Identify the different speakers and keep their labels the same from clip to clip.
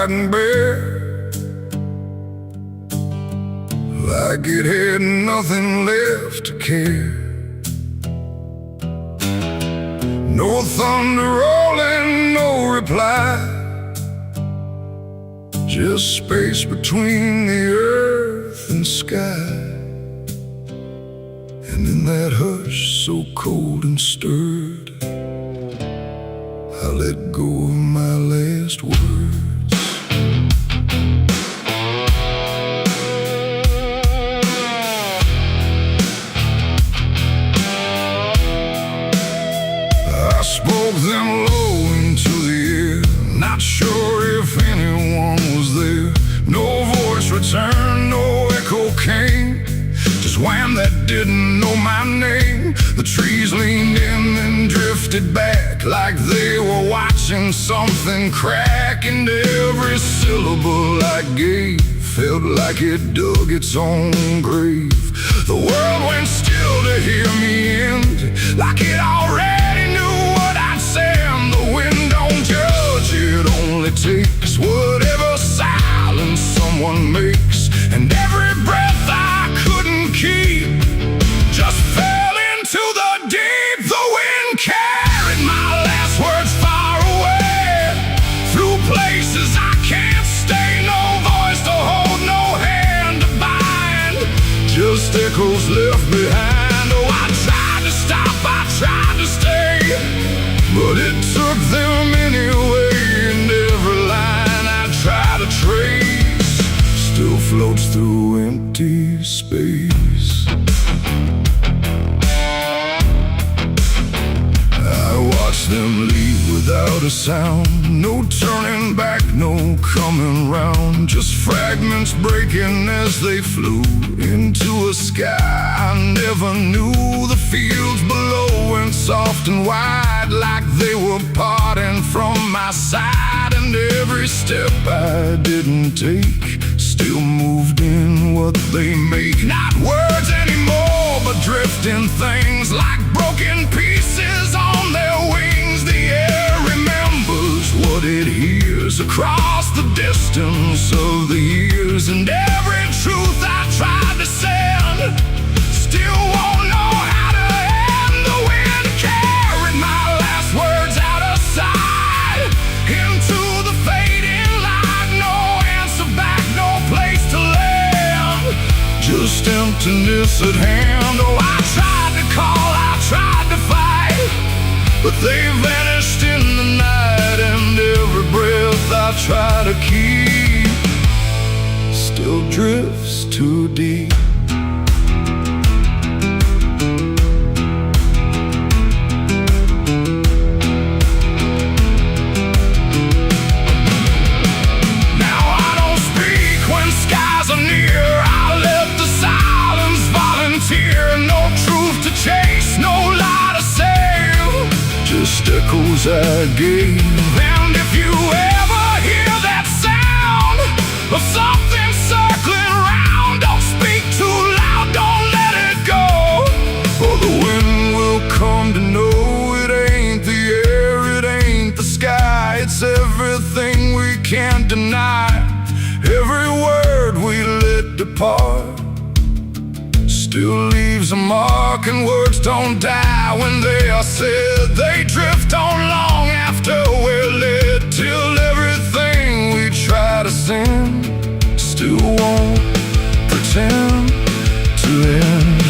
Speaker 1: lying bare, like it had nothing left to care. No thunder rolling, no reply, just space between the earth and sky. And in that hush so cold and stirred, I let go of my last words. I spoke them low into the air, not sure if anyone was there. No voice returned, no echo came, just wham that didn't know my name. The trees leaned in and drifted back, like they were watching something crack. And every syllable I gave felt like it dug its own grave. The world went still to hear me end, like it already knew what I'd say. And the wind don't judge, it only takes whatever silence someone makes. And every breath I couldn't keep just fell into the deep. The wind carried my last words far away, through places I can't stay. No voice to hold, no hand to bind, just echoes left behind. Oh, I tried to stop, I tried to stay, but it took them anyway. And every line I try to trace still floats through empty space. I watched them leave without a sound, no turning back, no coming round, just fragments breaking as they flew into a sky I never knew. The fields below went soft and wide, like they were parting from my side. And every step I didn't take still moved in what they make. Not words anymore, but drifting things, like broken pieces on their wings. The air remembers what it hears across the distance of the years. And every truth I tried to send still won't know how to end. The wind carried my last words out of sight, into the fading light. No answer back, no place to land, just emptiness at hand. Oh, I tried to call, I tried to fight, but they vanished in the night. And every breath I try to keep still drifts too deep. Now I don't speak when skies are near, I let the silence volunteer. No truth to chase, no lie to save, just echoes I gave. And if you ever hear that sound of something circling round, don't speak too loud, don't let it go, or the wind will come to know it ain't the air, it ain't the sky, it's everything we can't deny. Every word we let depart still leaves a mark, and words don't die when they are said. They drift on long after we're led, till everything we try to send still won't pretend to end.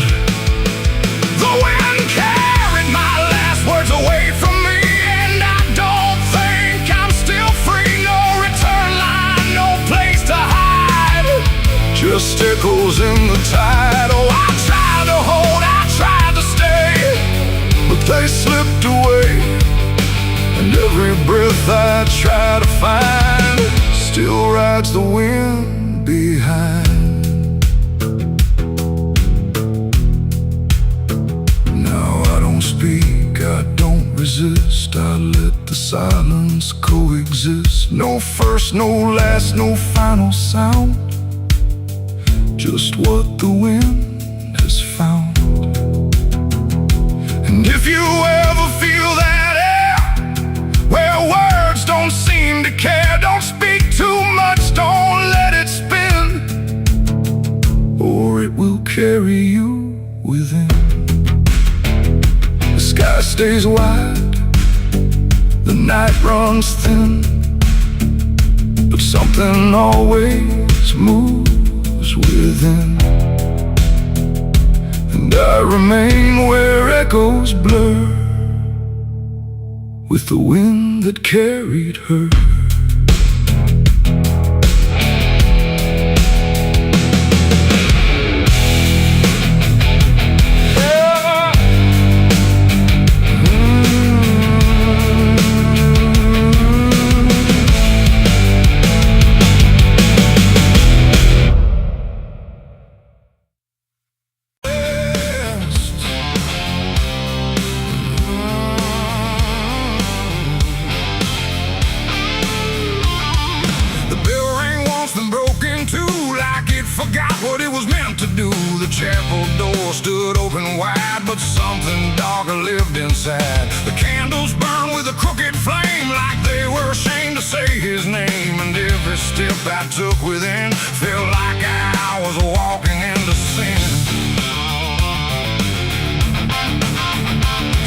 Speaker 1: The wind carried my last words away from me, and I don't think I'm still free. No return line, no place to hide, just echoes in the tide. Oh, I tried to hold, I tried to stay, but they slipped away. And every breath I try to find still rides the wind behind. Now I don't speak, I don't resist, I let the silence coexist. No first, no last, no final sound, just what the wind has found. And if you ever feel that air, where words don't seem to care, don't speak too much. carry you within. The sky stays wide, the night runs thin, but something always moves within. And I remain where echoes blur with the wind that carried her. Forgot what it was meant to do. The chapel door stood open wide, but something darker lived inside. The candles burned with a crooked flame, like they were ashamed to say his name. And every step I took within felt like I was walking into sin.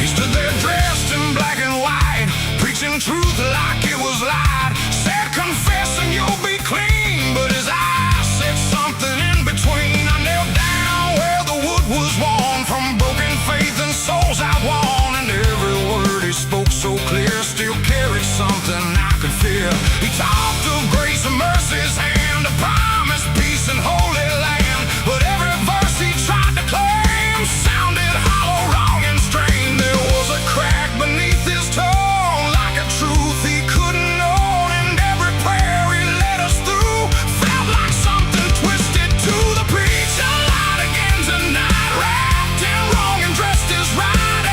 Speaker 1: He stood there dressed in black and white, preaching truth like it was light. Said, confess and you'll be clean, but his eyes said something in between. I knelt down where the wood was worn from broken faith and souls I won. And every word he spoke so clear still carried something I could feel. He talked of grace and mercy's hand, a promise, peace and holy land. But every verse he tried to claim sounded hollow, wrong and strained. There was a crack beneath his tone, like a truth he couldn't own. And every prayer he led us through felt like something twisted to the preacher. Light again tonight, wrapped in wrong and dressed as right.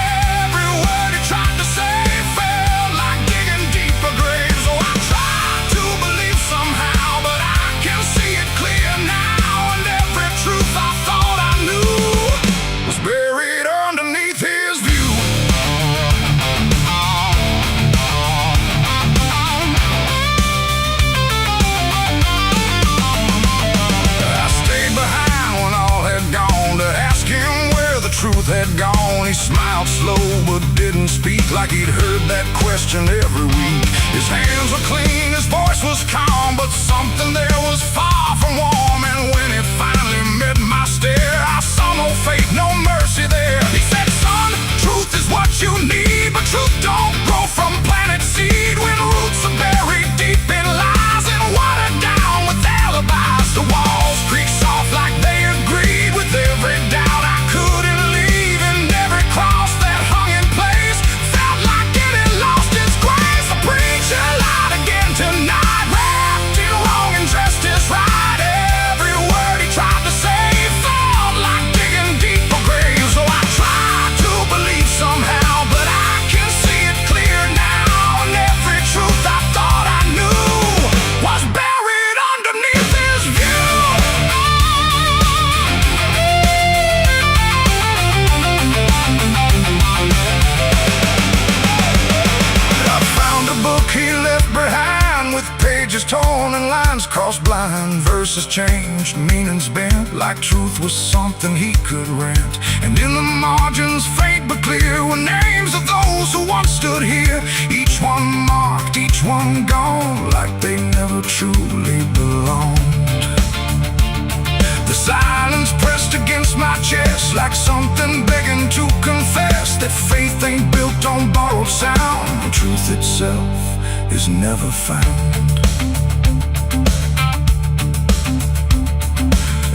Speaker 1: Every word he tried to say felt like digging deeper graves. So I tried to believe somehow, but I can see it clear now. And every truth I thought I knew was buried underneath his view. I stayed behind when all had gone to ask him where the truth had gone. He smiled slow but didn't speak, like he'd heard that question every week. His hands were clean, his voice was calm, but something there was far from warm. And when he finally met my stare, I saw no faith, no mercy there. He said, son, truth is what you need, but truth don't grow from planet seed. When roots are buried deep in lies and watered down with alibis, the walls creak soft like they agreed with every doubt I couldn't leave. And every cross that hung in place felt like it had lost its grace. The preacher lied again tonight, wrapped in wrong and dressed as right. Every word he tried to say felt like digging deeper graves. So I tried to believe somehow, but I can see it clear now. And every truth I thought I knew was buried underneath his view. I found a book he left behind, with pages torn and lines crossed blind. Verses changed, meanings bent, like truth was something he could rent. And in the margins, faint but clear, were names of those who once stood here. Each one marked, each one gone, like they never truly belonged. The silence pressed against my chest, like something begging to confess that faith ain't built on borrowed sound. The truth itself is never found.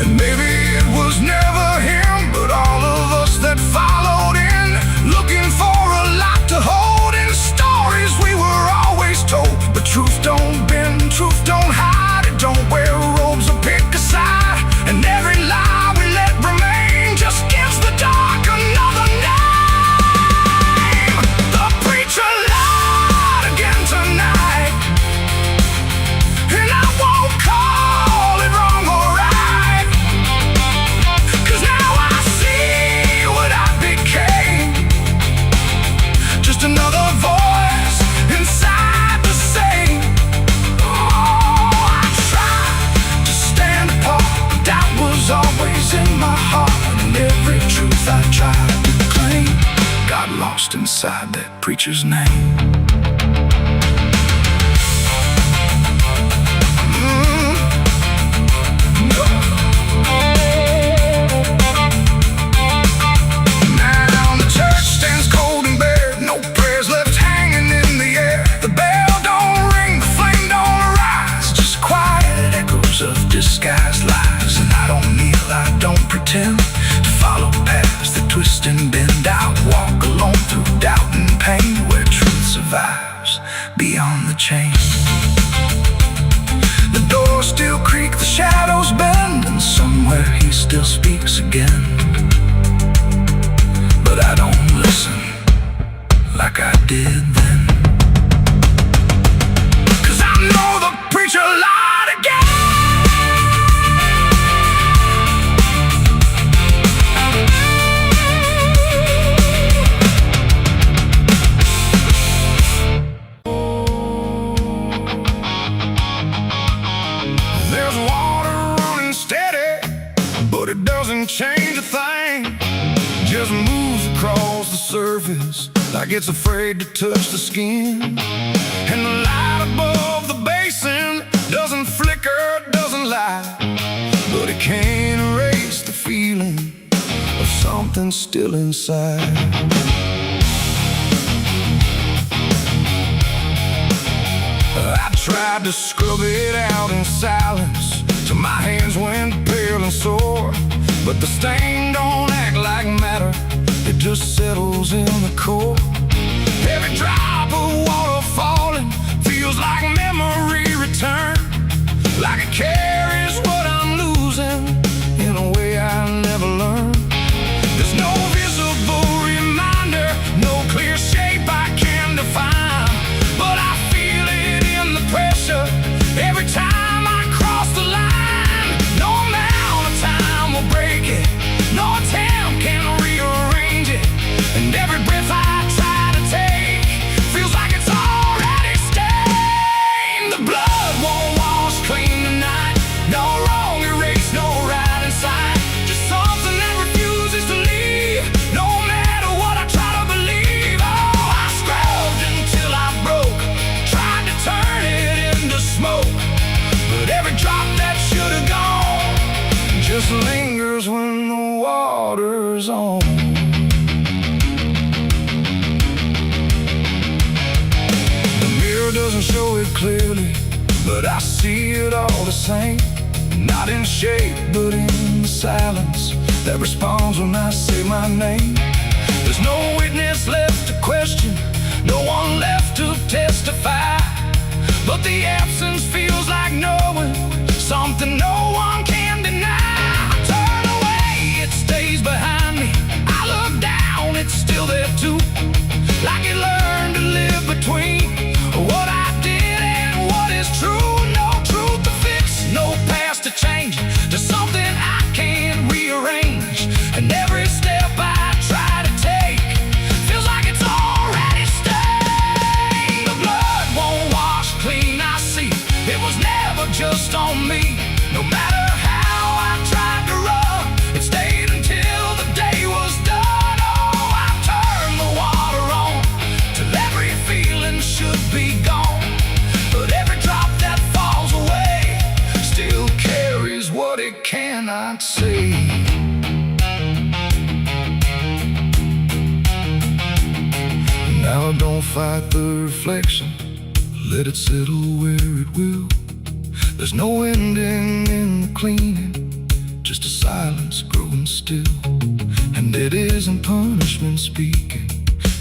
Speaker 1: And maybe it was never him, but all of us that followed in, looking for a lot to hold in stories we were always told. But truth don't bend, truth don't hide, it don't wear robes or pick a side. And every lie we let remain just gives the dark another name. The preacher lied again tonight, and I won't call it wrong or right. in my heart, and every truth I tried to claim got lost inside that preacher's name. Disguised lies, and I don't kneel, I don't pretend to follow paths that twist and bend. I walk alone through doubt and pain, where truth survives beyond the chain. The doors still creak, the shadows bend, and somewhere he still speaks again. But I don't listen like I did then, 'cause I know the preacher lied again. It doesn't change a thing, just moves across the surface like it's afraid to touch the skin. And the light above the basin doesn't flicker, doesn't lie, but it can't erase the feeling of something still inside. I tried to scrub it out in silence till my hands went pale and sore, but the stain don't act like matter, it just settles in the core. Every drop of water falling feels like memory return, like it carries what I'm losing in a way I never learned. There's no visible reminder, no clear shape I can define, but I feel it in the pressure every time I cross the line. No amount of time will break it, no attempt can rearrange it, and every breath I try to take feels like it's already stained. The blood won't wash clean tonight, no wrong erased, no right inside, just something that refuses to leave, no matter what I try to believe. Oh, I scrubbed until I broke, tried to turn it into smoke, but every drop that should have gone just lingers when the water's on. The mirror doesn't show it clearly, but I see it all the same. Not in shape, but in the silence that responds when I say my name. There's no witness left to question, no one left to testify, but the absence feels like knowing something no one can deny. I turn away, it stays behind me. I look down, it's still there too, like it learned to live between what I did and what is true. No truth to fix, no past to change, to something I can't rearrange. And every step I try to take feels like it's already stained. The blood won't wash clean, I see it was never just on me. No matter how I tried to run, it stayed until the day was done. Oh, I turned the water on till every feeling should be gone, but every drop that falls away still carries what it cannot see. Now don't fight the reflection, let it settle where it will. There's no ending in the cleaning, just a silence growing still. And it isn't punishment speaking,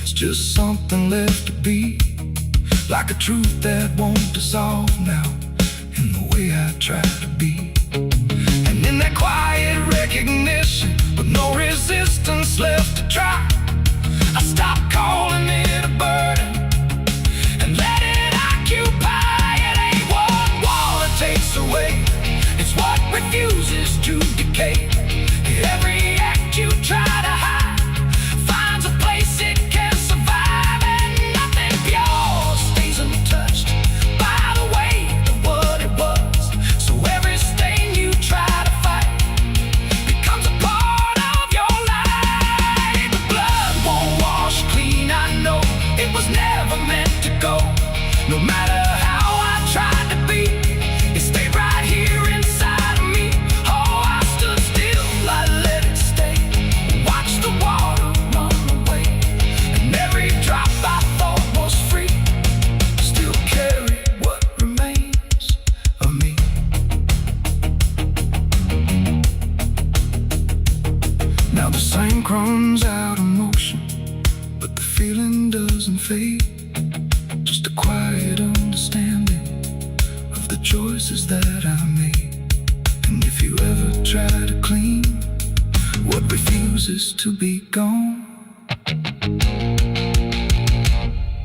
Speaker 1: it's just something left to be, like a truth that won't dissolve now in the way I try to be. And in that quiet recognition, with no resistance left to try, I stop calling it a burden and let it occupy. It ain't what water takes away, it's what refuses to decay. Every act you try to hide finds a place it can survive, and nothing pure stays untouched by the weight of what it was. So every stain you try to fight becomes The sink runs out of motion, but the feeling doesn't fade. Just a quiet understanding of the choices that I made. And if you ever try to clean what refuses to be gone,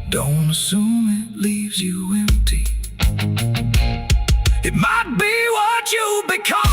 Speaker 1: don't assume it leaves you empty. It might be what you become.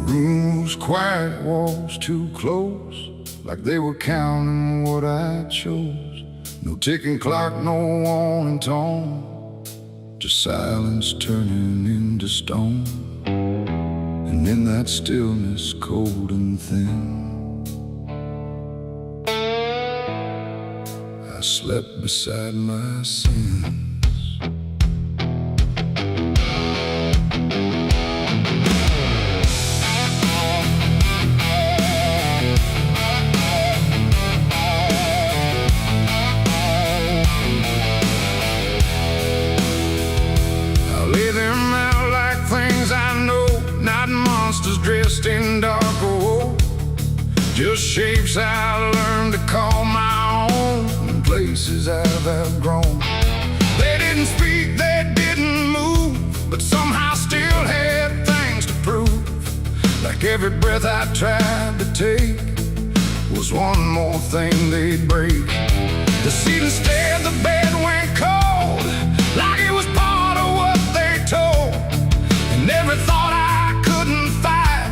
Speaker 2: Room was quiet, walls too close, like they were counting what I chose. No ticking clock, no warning tone, just silence turning into stone. And in that stillness, cold and thin, I slept beside my sins. Dressed in dark gold, just shapes I learned to call my own, and places I've outgrown. They didn't speak, they didn't move, but somehow still had things to prove. Like every breath I tried to take was one more thing they'd break. The seat instead, the bed went cold, like it was part of what they told. And every thought I couldn't fight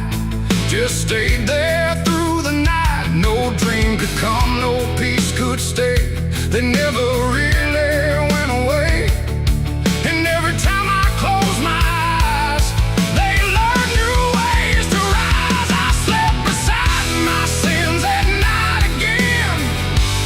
Speaker 2: just stayed there through the night. No dream could come, no peace could stay. They never really went away. And every time I close my eyes, they learn new ways to rise. I slept beside my sins at night again,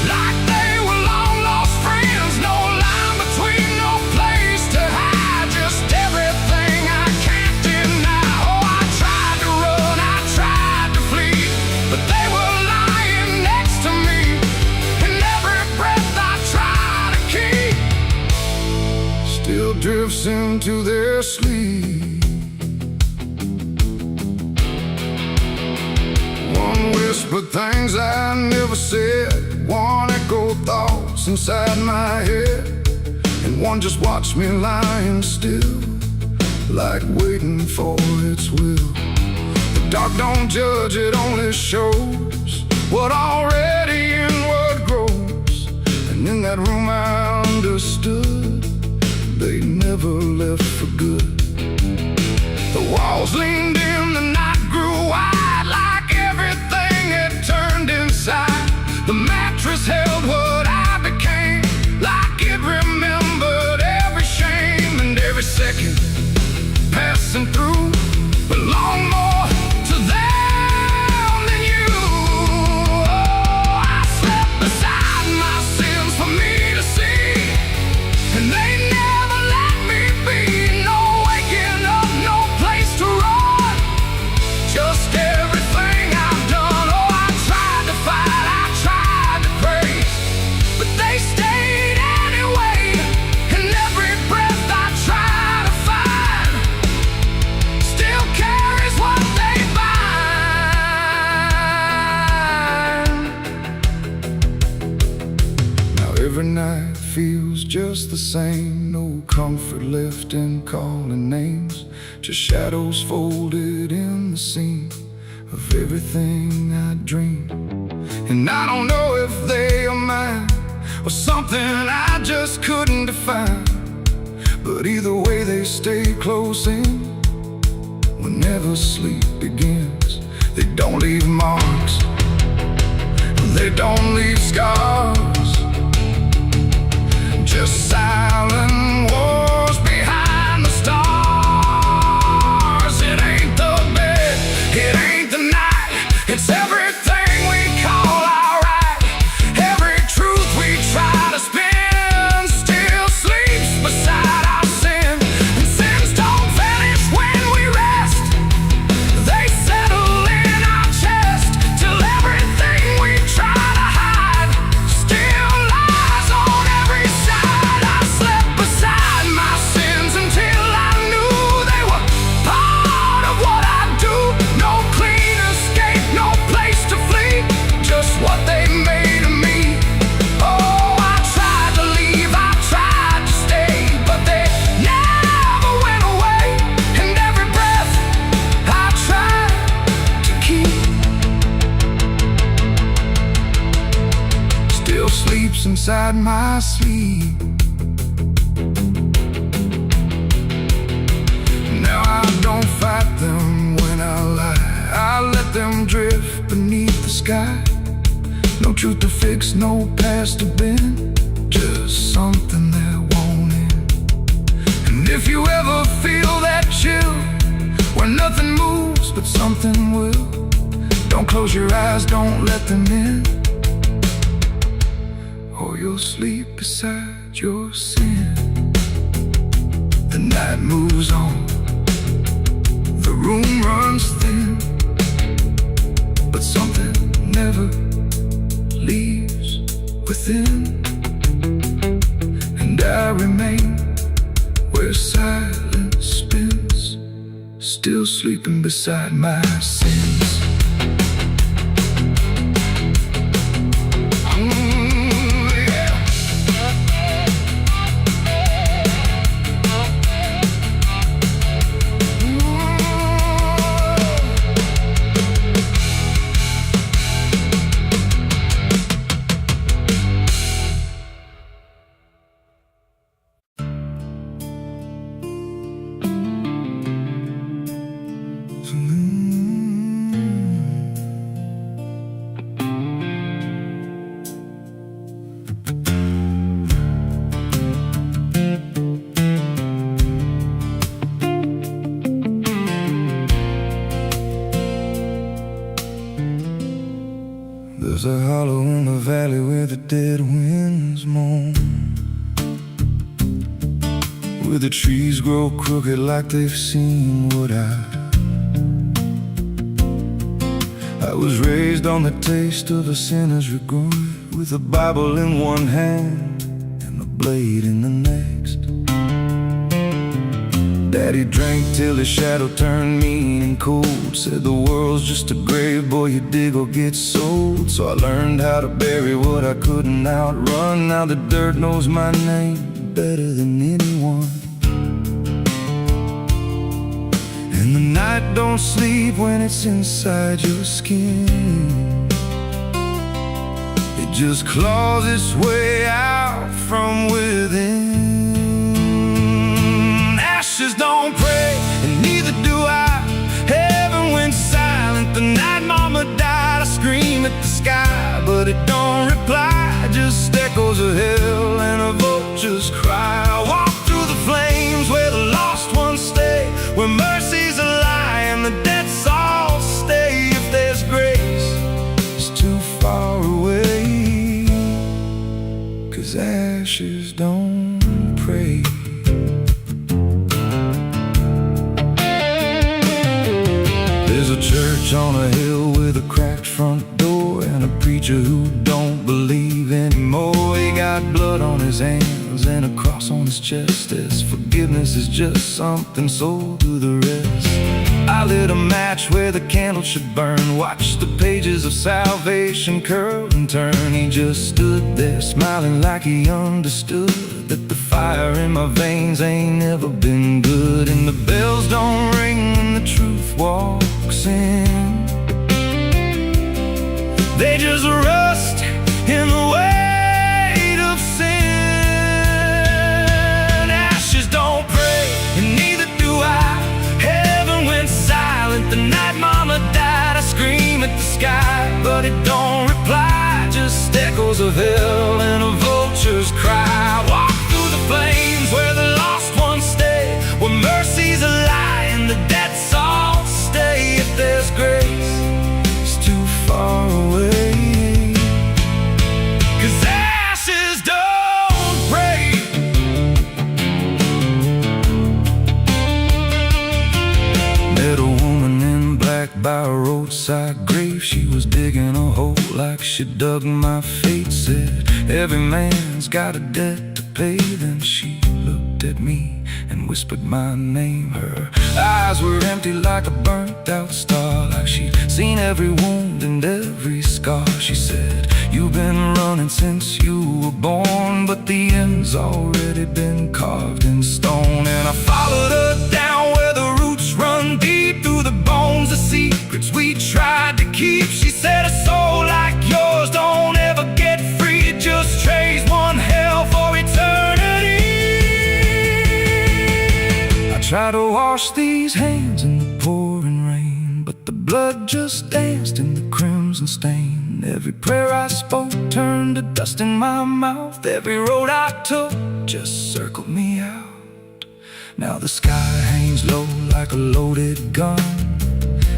Speaker 2: like they were long lost friends. No line between, no place to hide, just everything I can't deny. Oh, I tried to run, I tried to flee, but they were lying next to me. And every breath I try to keep still drifts into their sleep. One whispered things I never said, one echoed thoughts inside my head, and one just watched me lying still, like waiting for its will. The dark don't judge, it only shows what already inward grows. And in that room I understood they never left for good. The walls leaned in, the night grew wide, like everything had turned inside. The mattress held what I became, like it remembered every shame. And every second passing through belonged more to them than you. Oh, I slept beside my sins for me to see, and they never let me be. No waking up, no place to run, just everything I've done. Oh, I tried to fight, I tried to pray, but they stayed anyway. And every breath I try to find still carries what they bind. Now every night feels just the same, no comfort left in calling names, just shadows folded in the seam of everything I dreamed. And I don't know if they are mine or something I just couldn't define, but either way they stay close in whenever sleep begins. They don't leave marks, they don't leave scars, just silent wars behind the stars. It ain't the bed, it ain't the night, it's everything we call sleeps inside my sleep. Now I don't fight them when I lie. I let them drift beneath the sky. No truth to fix, no past to bend, just something that won't end. And if you ever feel that chill, where nothing moves but something will, don't close your eyes, don't let them in, or you'll sleep beside your sin. The night moves on, the room runs thin, but something never leaves within. And I remain where silence spins, still sleeping beside my sins. There's a hollow in the valley where the dead winds moan, where the trees grow crooked like they've seen what I was raised on the taste of a sinner's regret, with a Bible in one hand and a blade in the next. Daddy drank till his shadow turned mean and cold, said the world's just a grave, boy, you dig or get sold. So I learned how to bury what I couldn't outrun. Now the dirt knows my name better than anyone. And the night don't sleep when it's inside your skin. It just claws its way out from within. Ashes don't pray, and neither do I. Heaven went silent the night mama died. I scream at the sky, but it don't reply, just echoes of hell and a vulture's cry. I walk through the flames where the lost ones stay, where mercy's a lie and the dead souls stay. If there's grace, it's too far away, 'cause ashes don't pray. There's a church on a hill with a cracked front door, and a preacher who don't believe anymore. He got blood on his hands and a cross on his chest, as forgiveness is just something sold to the rest. I lit a match where the candle should burn, watched the pages of salvation curl and turn. He just stood there smiling like he understood that the fire in my veins ain't never been good. And the bells don't ring when the truth walks in, they just rust in the weight of sin. Ashes don't pray, and neither do I. Heaven went silent the night mama died. I scream at the sky, but it don't reply, just echoes of hell and a vulture's cry. Walk through the flames where the lost ones stay, where mercy's a lie and the dead souls stay. If there's grace, it's too far away, 'cause ashes don't break. Met a woman in black by a roadside grave. She was digging a hole like she dug my fate. Said every man's got a debt to pay. Then she looked at me and whispered my name. Her eyes were empty like a burnt out star, like she'd seen every wound and every scar. She said, you've been running since you were born, but the end's already been carved in stone. And I followed her down where the roots run deep through the bones, the secrets we tried to keep. She said, a soul like yours don't ever get free, it just trays wash these hands in the pouring rain, but the blood just danced in the crimson stain. Every prayer I spoke turned to dust in my mouth. Every road I took just circled me out. Now the sky hangs low like a loaded gun,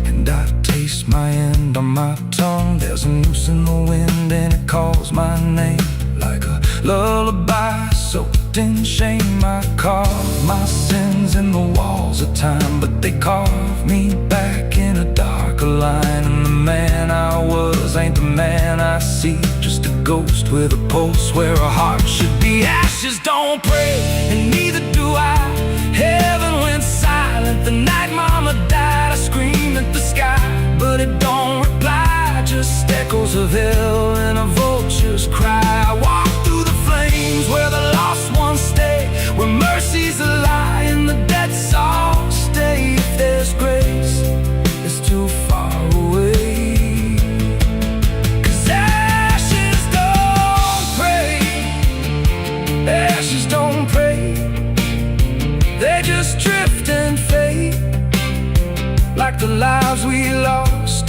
Speaker 2: and I taste my end on my tongue. There's a noose in the wind and it calls my name like a lullaby soaked in shame. I carve my sins in the walls of time, but they carve me back in a darker line. And the man I was ain't the man I see, just a ghost with a pulse where a heart should be. Ashes don't pray, and neither do I. Heaven went silent the night mama died. I screamed at the sky, but it don't reply. Just echoes of hell and a vulture's cry. I walk through the flames where the lost ones stay, where mercy's a lie and the dead souls stay. If there's grace, it's too far away. 'Cause ashes don't pray, ashes don't pray. They just drift and fade, like the lives we lost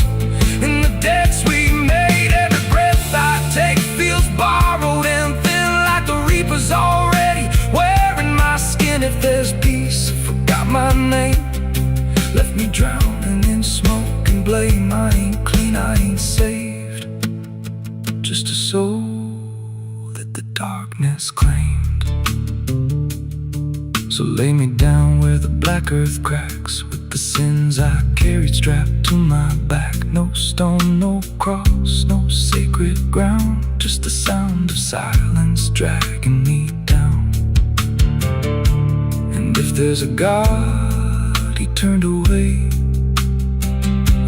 Speaker 2: and the debts we made. Every breath I take feels borrowed and thin, like the reaper's already wearing my skin. If there's peace, I forgot my name, left me drowning in smoke and blame. I ain't clean, I ain't saved, just a soul that the darkness claimed. So lay me down where the black earth cracks, with the sins I carried strapped to my back. No stone, no cross, no sacred ground, just the sound of silence dragging me down. And if there's a God, he turned away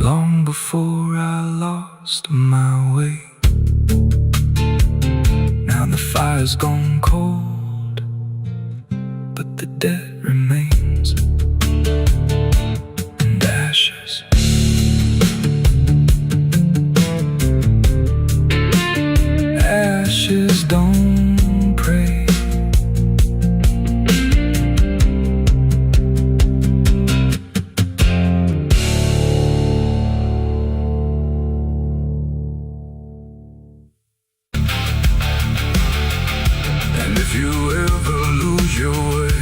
Speaker 2: long before I lost my way. Now the fire's gone cold, but the dead remains, and ashes. Ashes don't pray. And if you ever lose your way,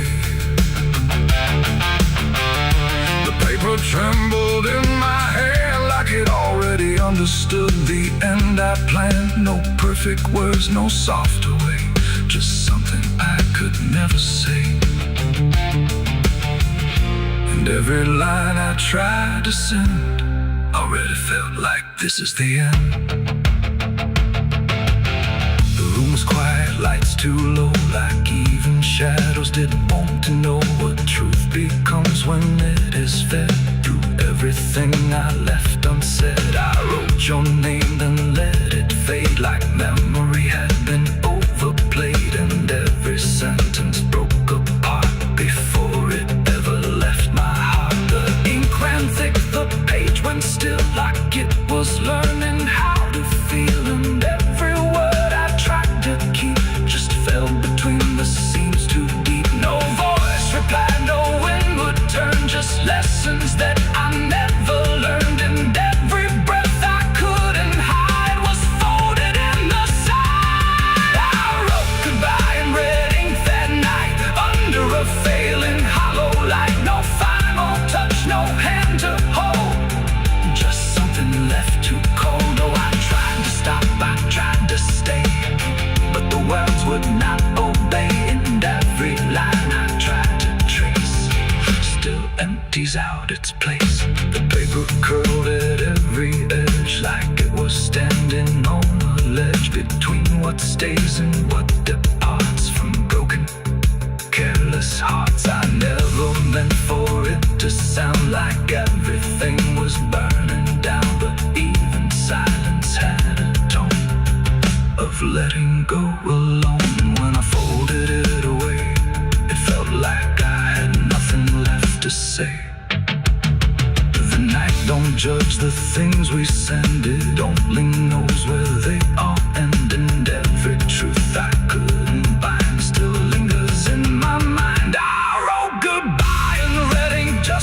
Speaker 2: the paper trembled in my hand like it already understood the end I planned. No perfect words, no softer way, just something I could never say. And every line I tried to send already felt like this is the end. The room was quiet, lights too low, like even shadows didn't want to know what truth becomes when it is fed. Through everything I left unsaid, I wrote your name, then let it fade like memory had been overplayed. And every sentence broke apart before it ever left my heart. The ink ran thick, the page went still, like it was learning how to feel. And every word I tried to keep just fell between the seams too deep. No voice replied, no wind would turn, just lessons that I never learned. And every breath I couldn't hide was folded in the side. I wrote goodbye in red ink that night, under a failing hollow light. No final touch, no hand to hold, just something left to cold. Oh, I tried to stop, I tried to stay, but the words would not obey. And every line I tried to trace still empties out its place. The paper curled at every edge like it was standing on a ledge between what stays and what departs from broken, careless hearts. I never meant for it to sound like everything was burning down, but even silence had a tone of letting go alone. When I folded it away, it felt like I had nothing left to say. The night don't judge the things we send, it only knows where they all end. And every truth I couldn't bind still lingers in my mind. I wrote goodbye in red ink just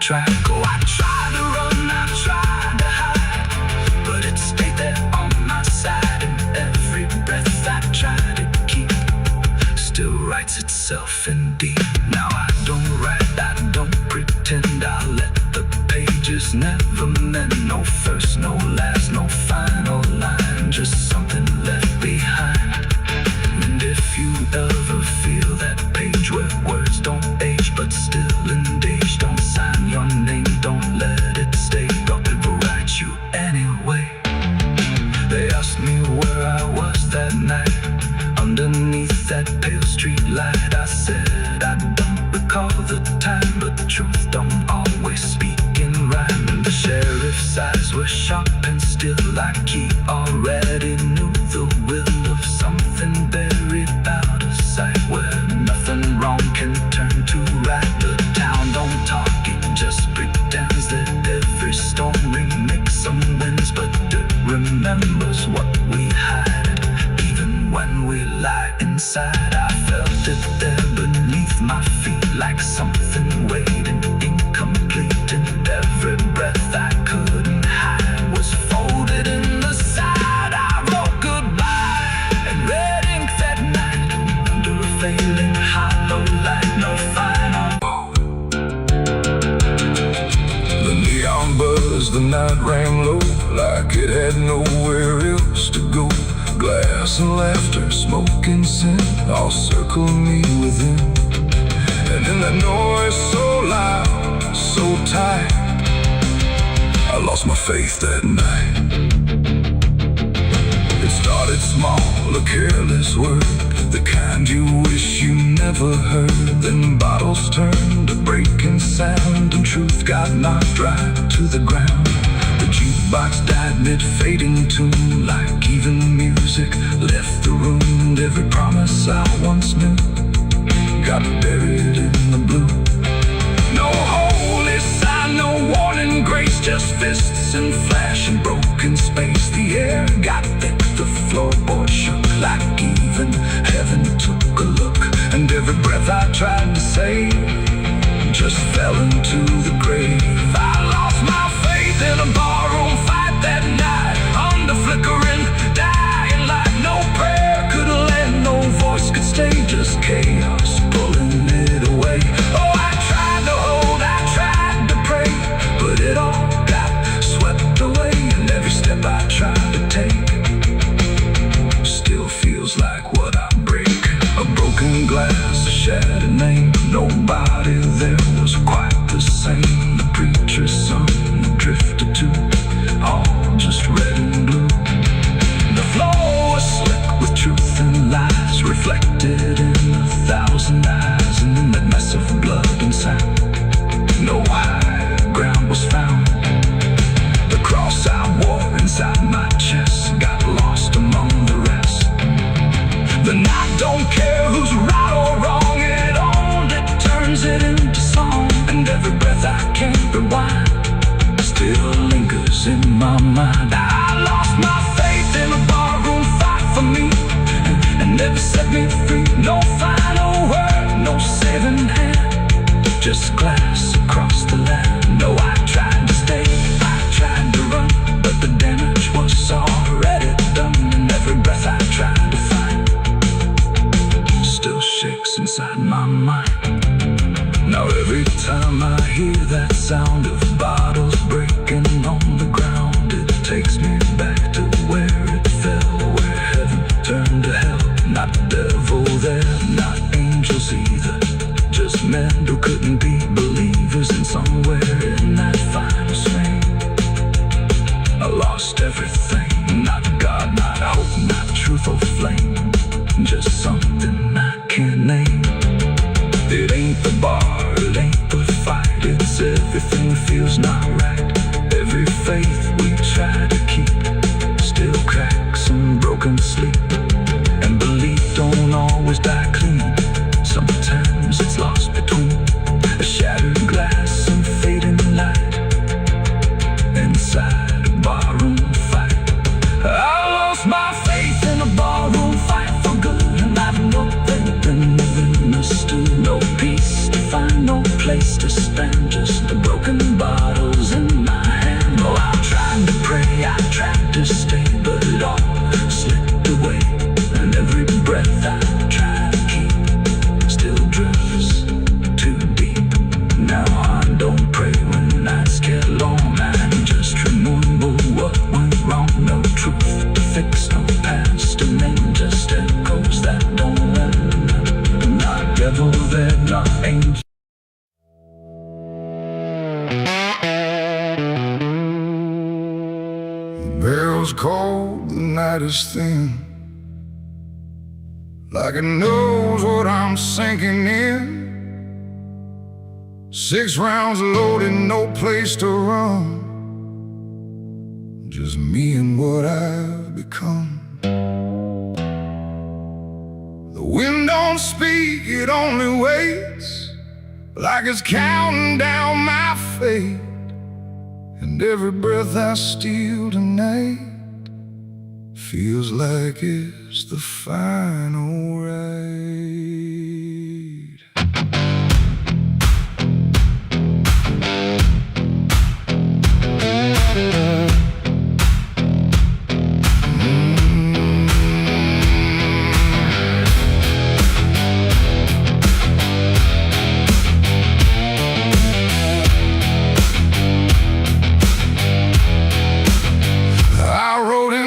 Speaker 2: track. Oh, I tried to run, I tried to hide, but it stayed there on my side. And every breath I try to keep still writes itself in deep. Now I don't write, I don't pretend, I let the pages never mend. No first, no last, no final line, just something left behind. And if you ever feel that page where words don't age but still engage, don't sign your name, don't let it stay, God will write you anyway. They asked me where I was that night, underneath that pale street light. I said I don't recall the time, but the truth don't always speak in rhyme. And the sheriff's eyes were sharp and still, like he already knew the will of something buried out of sight, where nothing wrong can turn to right. The town don't talk, it just pretends that every storm remakes some winds, but it remembers what we hide. Even when we lie inside, I felt it there beneath my feet, like something waiting incomplete. And every breath I couldn't hide was folded in the side. I wrote goodbye in red ink that night, under a failing hollow light, no final. The neon buzzed, the night rang low, like it had nowhere else to go. Glass and laughter, smoke and sin all circle me within. And in that noise so loud, so tight, I lost my faith that night. It started small, a careless word, the kind you wish you never heard. Then bottles turned to breaking sound, and truth got knocked right to the ground. The jukebox died mid-fading tune, like even music left the room. And every promise I once knew got buried in the blue. No holy sign, no warning grace, just fists and flash and broken space. The air got thick, the floorboard shook, like even heaven took a look. And every breath I tried to save just fell into the grave. I lost my faith in a barroom fight that night, under flickering, dying light. No prayer could land, no voice could stay, just chaos pulling it away. Oh, I tried to hold, I tried to pray, but it all got swept away. And every step I tried to take still feels like what I break. A broken glass, a shattered name, nobody there was quite the same. The preacher's son drifted too, all just red and blue. The floor was slick with truth and lies, reflected in 1,000 eyes. And in that mess of blood and sand, no high ground was found. The cross I wore inside my chest got lost among the rest. The night don't care who's right or wrong, it only turns it into song. And every breath I can't rewind still lingers in my mind. I lost my faith in a barroom fight for me, and never set me free. No final word, no saving hand, just glass across the land. No, I tried to stay, I tried to run, but the damage was already done. And every breath I tried to find still shakes inside my mind. Now every time I hear that sound of bottles breaking on the ground, it takes me back to where it fell, where heaven turned to hell. Not the devil there, not angels either, just men who couldn't be believers. And somewhere in that final swing, I lost everything. Not God, not hope, not truth or flame, just something I can't name. It ain't the bar, it ain't the fight, it's everything feels not right. Every faith we try to keep still cracks and broken sleep. And belief don't always die clean, sometimes it's lost between a shattered glass and fading light inside a barroom fight. I lost my faith in a barroom fight for good, and I've no faith in living us too. No peace to find, no place to stand, just a broken
Speaker 1: the angel.
Speaker 2: The bell's cold, the night is thin, like it knows what I'm sinking in. 6 rounds loaded, no place to run, just me and what I've become. The wind don't speak, it only waits, like it's counting down my fate. And every breath I steal tonight feels like it's the final ride.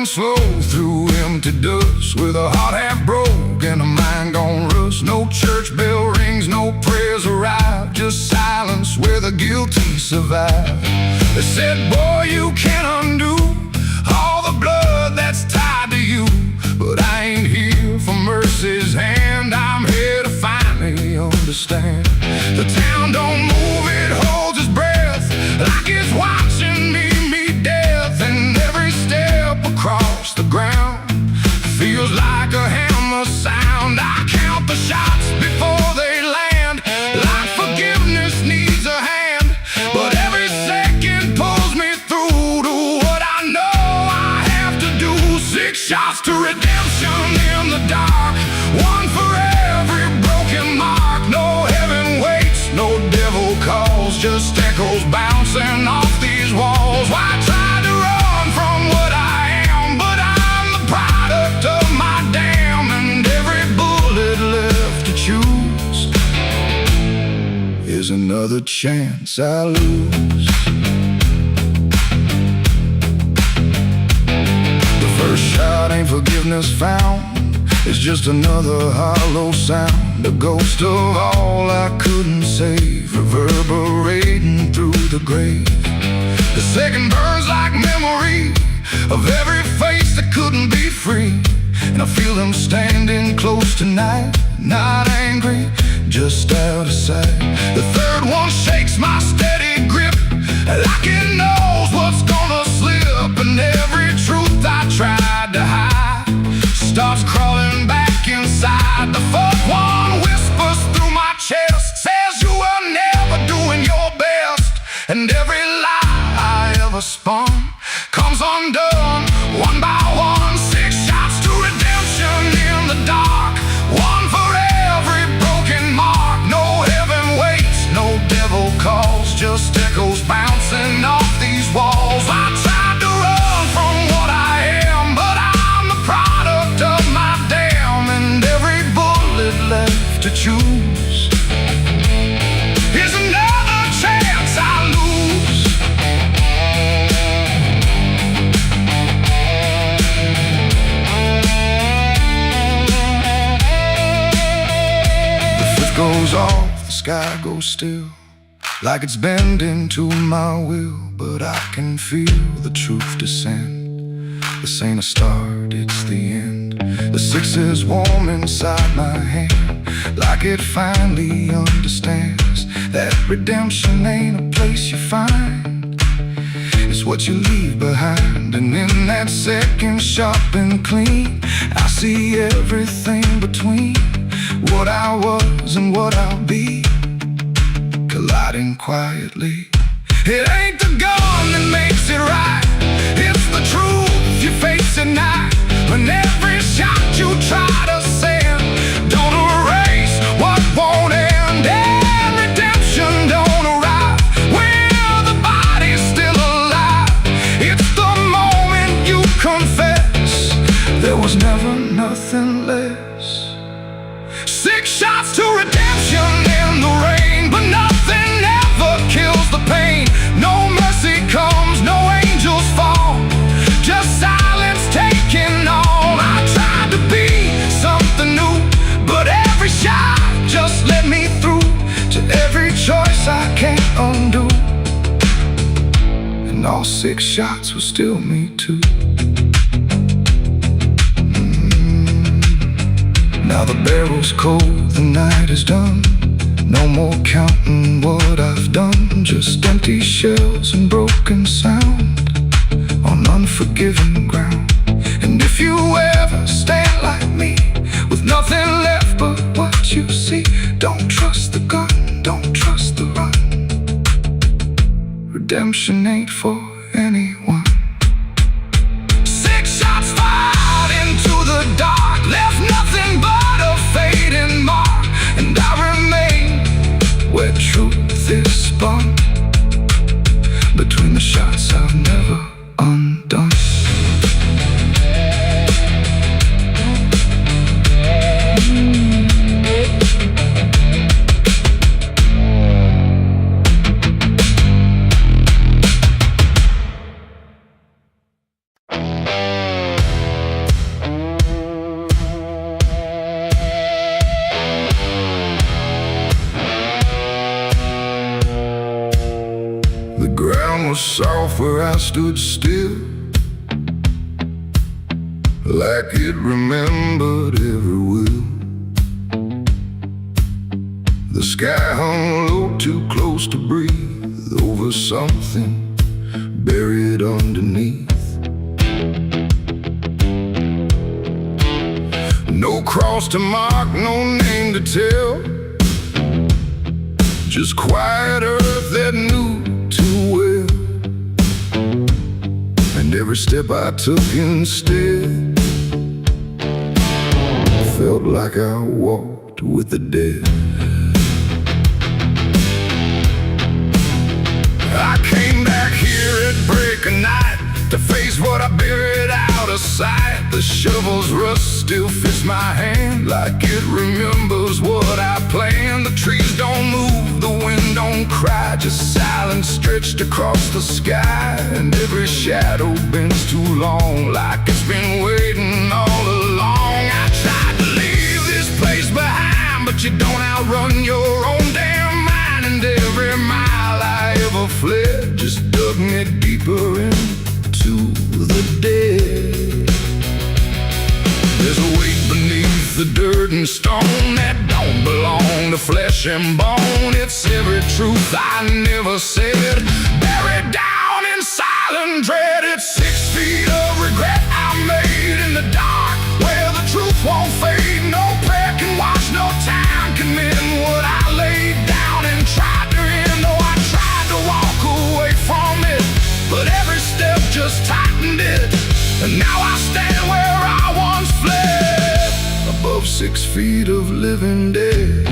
Speaker 2: Slow through empty dust, with a heart half broke and a mind gone rust. No church bell rings, no prayers arrive, just silence where the guilty survive. They said, boy, you can't undo all the blood that's tied to you. But I ain't here for mercy's hand, I'm here to finally understand. The town don't move, it holds its breath, like it's watching me meet death. And every step across the ground feels like a hammer sound. I count the shots before they land, like forgiveness needs a hand. But every second pulls me through to what I know I have to do. 6 shots to redemption in the dark, one for every broken mark. No heaven waits, no devil calls, just echoes bouncing off these walls. Why try to run from what I am? But I'm the product of my damn, and every bullet left to choose is another chance I lose. The first shot ain't forgiveness found, it's just another hollow sound, a ghost of all I couldn't save, reverberating through the grave. The second burns like memory of every face that couldn't be free, and I feel them standing close tonight, not angry, just out of sight. The third one shakes my steady grip, like it knows what's gonna slip, and every truth I tried to hide starts crawling back inside. The fourth one whispers through my chest, says you were never doing your best, and every lie I ever spun comes undone, one by one. 6 shots to redemption in the dark, one for every broken mark. No heaven waits, no devil calls, just echoes bouncing off these walls. I tried to run from what I am, but I'm the product of my damn, and every bullet left to choose is another chance I lose. The fifth goes off, the sky goes still, like it's bending to my will, but I can feel the truth descend. This ain't a start, it's the end. The 6 is warm inside my hand, like it finally understands that redemption ain't a place you find, it's what you leave behind. And in that second sharp and clean, I see everything between what I was and what I'll be, colliding quietly. It ain't the gun that makes it right, it's the truth you face at night. When every shot you try to send don't erase what won't end, and redemption don't arrive when the body's still alive. It's the moment you confess there was never nothing less. 6 shots to redemption in the rain, but nothing ever kills the pain. No mercy comes, no angels fall, just silence taking all. I tried to be some and all 6 shots will still me too. Now the barrel's cold, the night is done. No more counting what I've done, just empty shells and broken sound on unforgiving ground. And if you ever stand like me, with nothing left but what you see, don't trust the gun, don't trust the run. Redemption ain't for anyone. 6 shots fired into the dark, left nothing but a fading mark. And I remain where truth is spun, between the shots I've never undone. The ground was soft where I stood still, like it remembered every will. The sky hung low, too close to breathe, over something buried underneath. No cross to mark, no name to tell, just quiet earth that knew too well. And every step I took instead felt like I walked with the dead. I came back here at break of night to face what I buried out of sight. The shovel's rust still fits my hand, like it remembers what I planned. The trees don't move, the wind don't cry, just silence stretched across the sky. And every shadow bends too long, like it's been waiting all along. I tried to leave this place behind, but you don't outrun your own damn mind. And every mile I ever fled just dug me deeper into the dead. There's a weight beneath the dirt and stone that don't belong to flesh and bone. It's every truth I never said, buried down in silent dread. It's 6 feet of regret I made in the dark, where the truth won't fade. No prayer can wash, no time can mend what I laid down and tried to end. Oh, I tried to walk away from it, but every step just tightened it. And now I stand where I once fled, above 6 feet of living dead.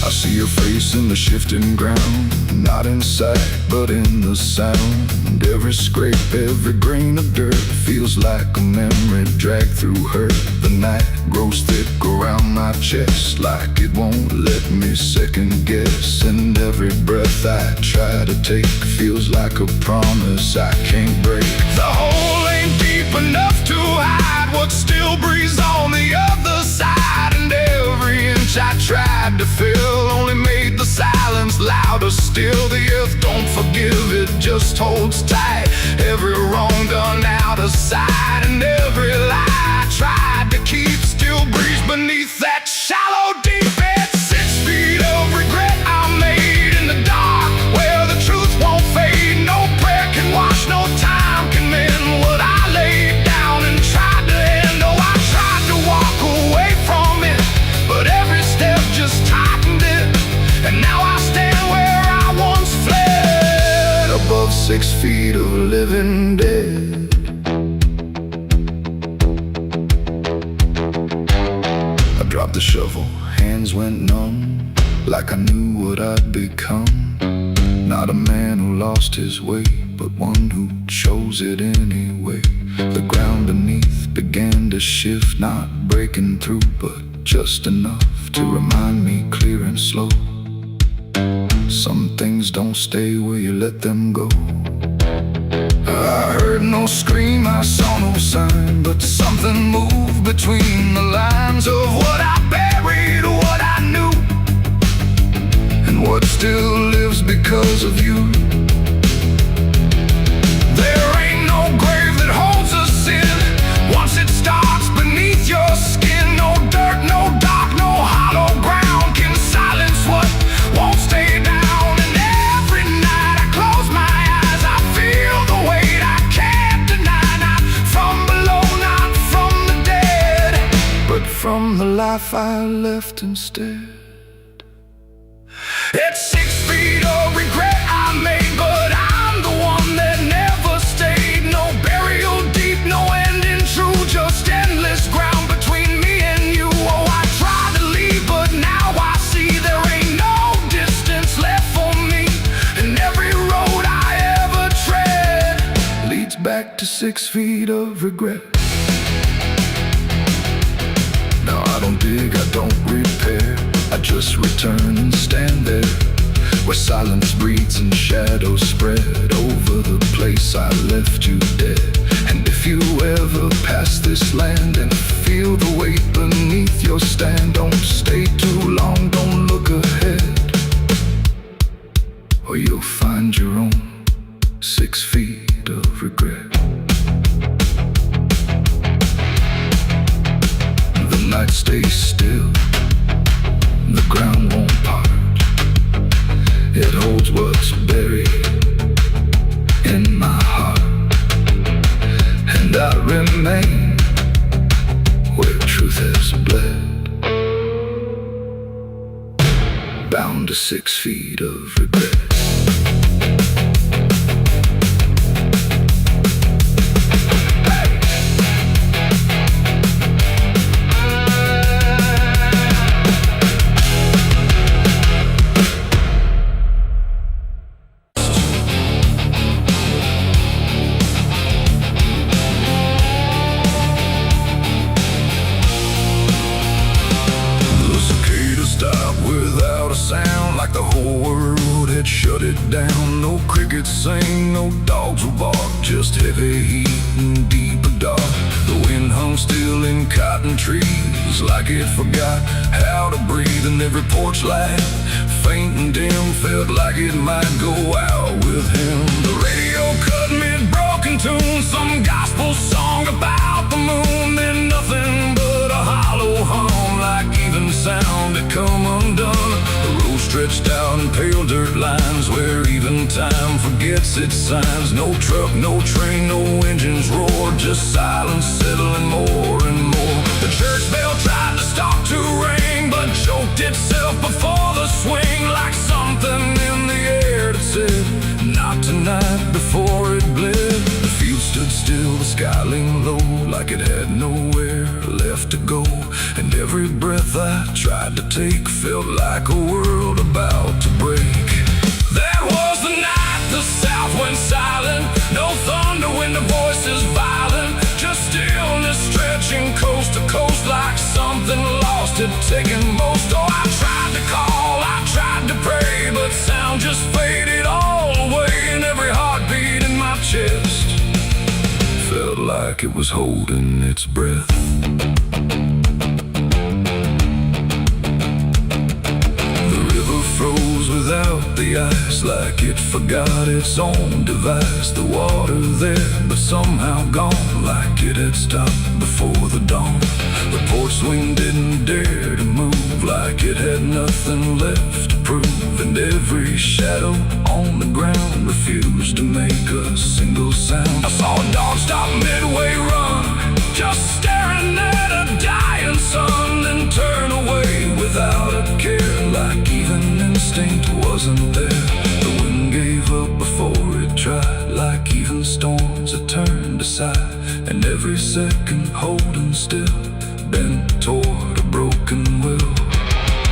Speaker 2: I see your face in the shifting ground, not in sight, but in the sound. Every scrape, every grain of dirt feels like a memory dragged through hurt. The night grows thick around my chest, like it won't let me second guess. And every breath I try to take feels like a promise I can't break. The hole ain't deep enough to hide what still breathes on the other side. And every inch I tried to fill only made the silence louder still. The earth don't forgive, it just holds tight. Every wrong done out of sight, and every lie I tried to keep still breathes beneath that shallow deep end. 6 feet of regret I made in the dark, where the truth won't fade. No prayer can wash, no time can mend what I laid down and tried to end. Oh, I tried to walk away from it, but every step just tightened it. And now I stand where I once fled, above 6 feet of living dead. I dropped the shovel, hands went numb, like I knew what I'd become. Not a man who lost his way, but one who chose it anyway. The ground beneath began to shift, not breaking through, but just enough to remind me clear and slow. Some things don't stay where you let them go. I heard no scream, I saw no sign, but something moved between the lines of what I buried, what I knew, and still lives because of you. There ain't no grave that holds a sin once it starts beneath your skin. No dirt, no dark, no hollow ground can silence what won't stay down. And every night I close my eyes, I feel the weight I can't deny. Not from below, not from the dead, but from the life I left instead. It's 6 feet of regret I made, but I'm the one that never stayed. No burial deep, no ending true, just endless ground between me and you. Oh, I tried to leave, but now I see there ain't no distance left for me. And every road I ever tread leads back to 6 feet of regret. Now I don't dig, I don't repair, I just return and stand there, where silence breeds and shadows spread over the place I left you dead. And if you ever pass this land and feel the weight beneath your stand, don't stay too long, don't look ahead, or you'll find your own 6 feet of regret. The night stays still, the ground won't part. It holds what's buried in my heart, and I remain where truth has bled, bound to 6 feet of regret. Shut it down, no crickets sing, no dogs will bark, just heavy heat and deeper dark. The wind hung still in cotton trees like it forgot how to breathe, and every porch light, faint and dim, felt like it might go out with him. The radio cut mid-broken tune, some gospel song about the moon, then nothing but a hollow hum, like even sound had come undone. The road stretched out in pale dirt lines where even time forgets its signs. No truck, no train, no engines roar, just silence settling more and more. The church bell tried to stop to ring, but choked itself before the swing, like something in the air that said, not tonight, before it bled. The field stood still, the sky leaned low, like it had nowhere left to go. And every breath I tried to take felt like a world about to break. That was the night the south went silent, no thunder when the voices violent, just stillness stretching coast to coast, like something lost had taken most. Oh, I tried to call, I tried to pray, but sound just faded all away, and every heartbeat in my chest felt like it was holding its breath. Froze without the ice, like it forgot its own device. The water there, but somehow gone, like it had stopped before the dawn. The porch swing didn't dare to move, like it had nothing left to prove. And every shadow on the ground refused to make a single sound. I saw a dog stop midway run, just staring at a dying sun, then turn away without a care, like even instinct wasn't there. The wind gave up before it tried, like even storms had turned aside. And every second holding still, bent toward a broken will.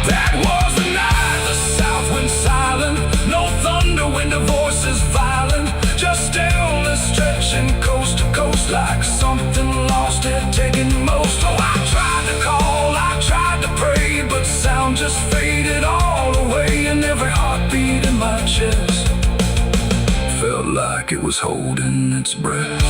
Speaker 2: That was the night the south went silent, no thunder when the voices violent, just stillness stretching coast to coast, like something lost had taken most. Oh, I tried to call, I tried to pray, but sound just faded all away, and every heartbeat in my chest felt like it was holding its breath.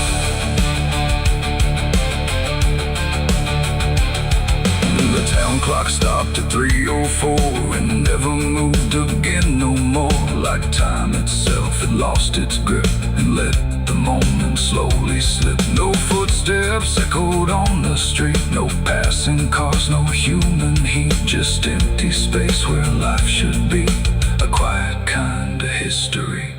Speaker 2: The town clock stopped at 3:04 and never moved again no more. Like time itself had lost its grip and let the moment slowly slip. No footsteps echoed on the street, no passing cars, no human heat, just empty space where life should be, a quiet kind of history.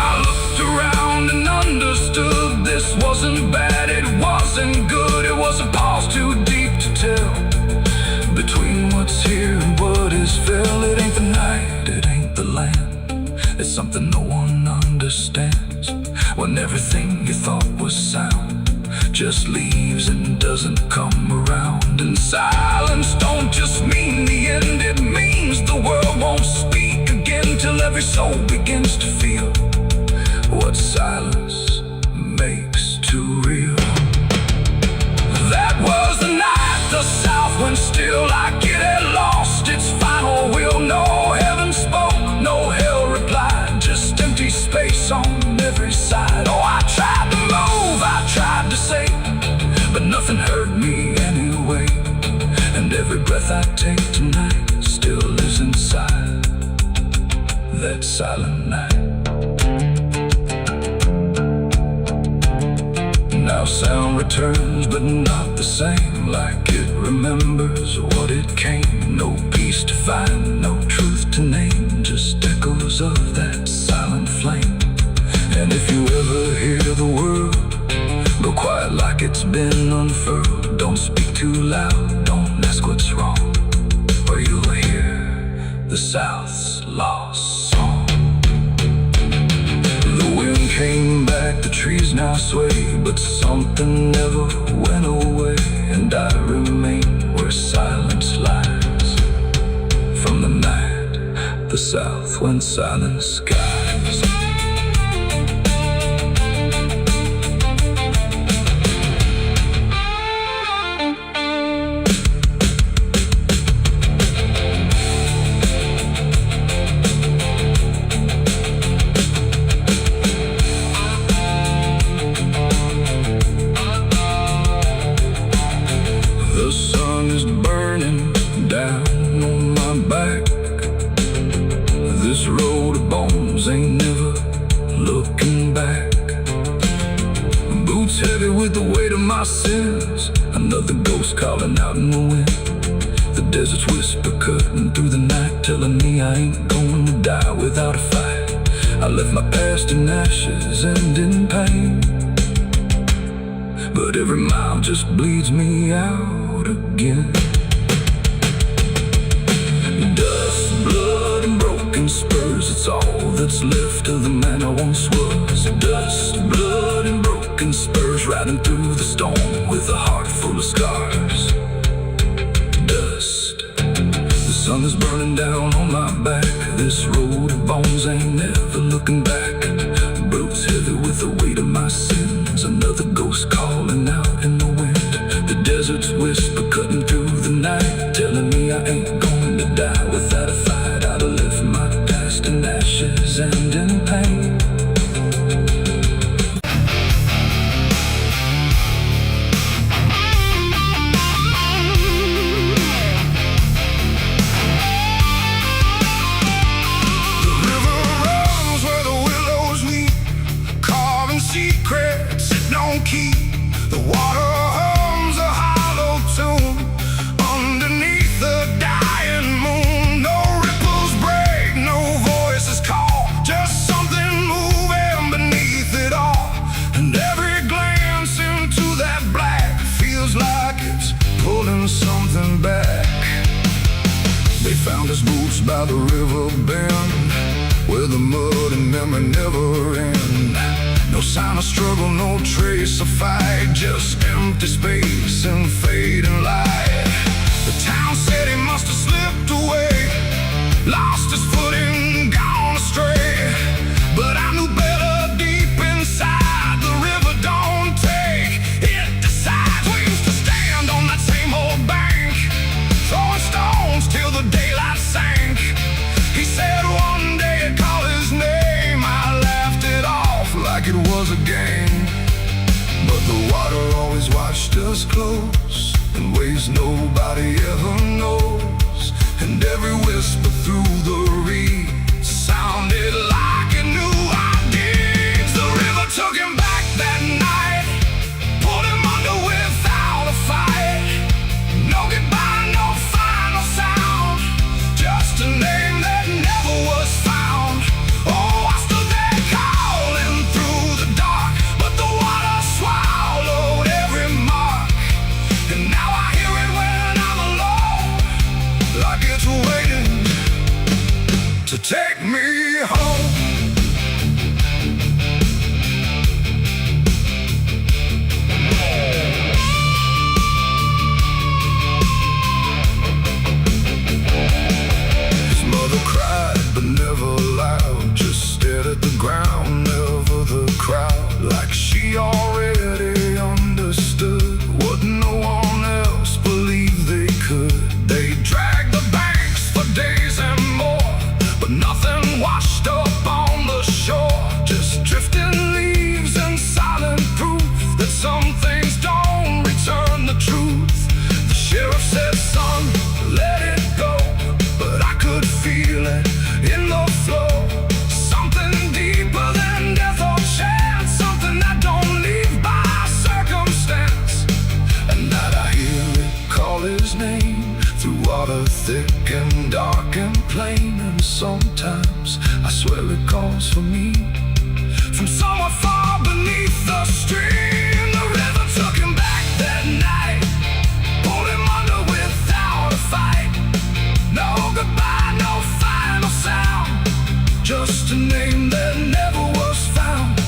Speaker 2: I looked around and understood this wasn't bad, it wasn't good, it was a pause too deep to tell. Between what's here and what is fell, it ain't the night, it ain't the land, it's something no one understands. When everything you thought was sound just leaves and doesn't come around. And silence don't just mean the end, it means the world won't speak again till every soul begins to feel what silence makes too real. That was the night the South went still, like it had lost its final will. No heaven spoke, no hell replied, just empty space on every side. Oh, I tried to move, I tried to say, but nothing heard me anyway. And every breath I take tonight still lives inside that silent night. Now sound returns, but not the same, like it remembers what it came. No peace to find, no truth to name, just echoes of that silent flame. And if you ever hear the word, go quiet like it's been unfurled. Don't speak too loud, don't ask what's wrong, or you'll hear the South's lost song. The wind came back, the trees now sway, but something never went away. And I remain where silence lies. From the night the South went silent skies. The sun is burning down on my back. This road of bones ain't never looking back. Boots heavy with the weight of my sins, another ghost calling out in the wind. The desert's whisper cutting through the night, telling me I ain't going to die without a fight. I left my past in ashes and in pain, but every mile just bleeds me out again. Dust, blood, and broken spurs, it's all that's left of the man I once was. Dust, blood, and broken spurs, riding through the storm with a heart full of scars. Dust, the sun is burning down on my back. This road of bones ain't never looking back. Boots heavy with the weight of my sins, another ghost calling out in the wind. The desert's whisper cutting through the night, telling me I ain't going to die without a fight. I'd have left my past in ashes and in pain.
Speaker 1: The river runs where the willows meet, carving secrets it don't keep. The water hums a hollow tune underneath the dying moon. No ripples break, no voices call, just something moving beneath it all. And every glance into that black feels like it's pulling something back. They found his boots by the river bend, where the mud and memory never end. No sign of struggle, no trace of fight, just empty space and fading light. The town said he must have slipped away, lost his footing, gone astray. But I knew better deep inside, the river don't take, it decides. We used to stand on that same old bank, throwing stones till the daylight sank. He said one day I'd call his name, I laughed it off like it was a game. But the water always watched us close in ways nobody ever knows.
Speaker 2: to take me home. His mother cried but never loud, just stared at the ground, never the crowd, like she already understood what no one else believed they could. They dragged the banks for days and more, but nothing washed up on the shore, just drifting leaves and silent proof that some things don't return the truth. The sheriff said, son, let it go, but I could feel it in the flow. Something deeper than death or chance, something that don't leave by circumstance, and that I hear it call his name through water thick and dark and plain. And sometimes I swear it calls for me from somewhere far beneath the stream. The river took him back that night, pulled him under without a fight. No goodbye, no final sound, just a name that never was found.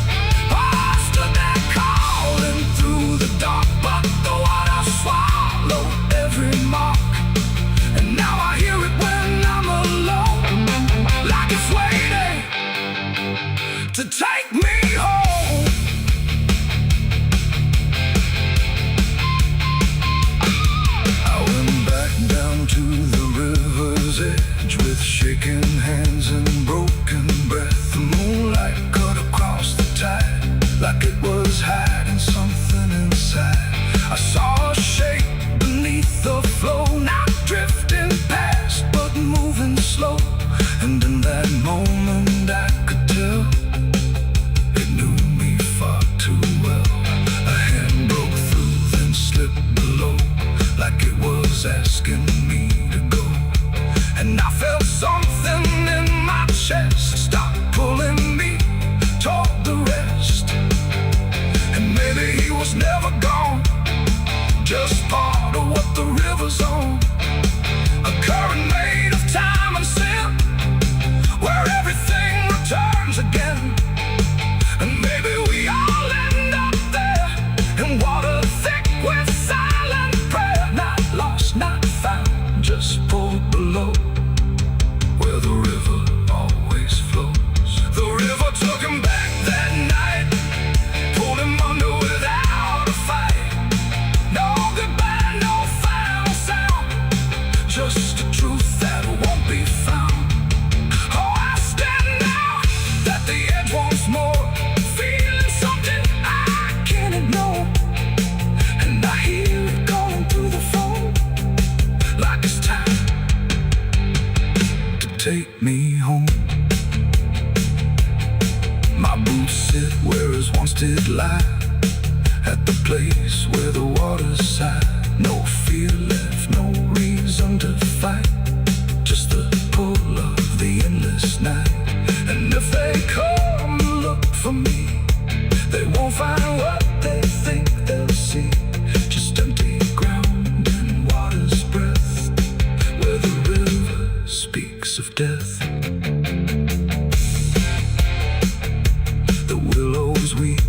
Speaker 2: I stood there calling through the dark, but the water swallowed every mark. And now I hear it when I'm alone, like it's waiting to take me home. I went back down to the river's edge with shaking hands and broken breath. The moonlight cut across the tide like it was hiding something inside. I saw a shape beneath the flow, not drifting past but moving slow. And in that moment I could tell it knew me far too well. A hand broke through, then slipped below, like it was asking me to go. And I felt something in my chest stop pulling me toward the rest. And maybe he was never gone, just part of what the river's on. A current made of time and sin, where everything returns again. And maybe we all end up there, in water thick with silent prayer. Not lost, not found, just pulled below, where the river always flows. The river took him back that night, pulled him under without a fight. No goodbye, no final sound, just a truth that won't be found. Oh, I stand out at the edge once more, feeling something I can't ignore. And I hear it calling through the phone, like it's time to take me home. My boots sit where his once did lie, at the place where the water's sigh. No fear left, no reason to fight, just the pull of the endless night. And if they come to look for me, they won't find what they think they'll see, just empty ground and water's breath, where the river speaks of death. The willows weep,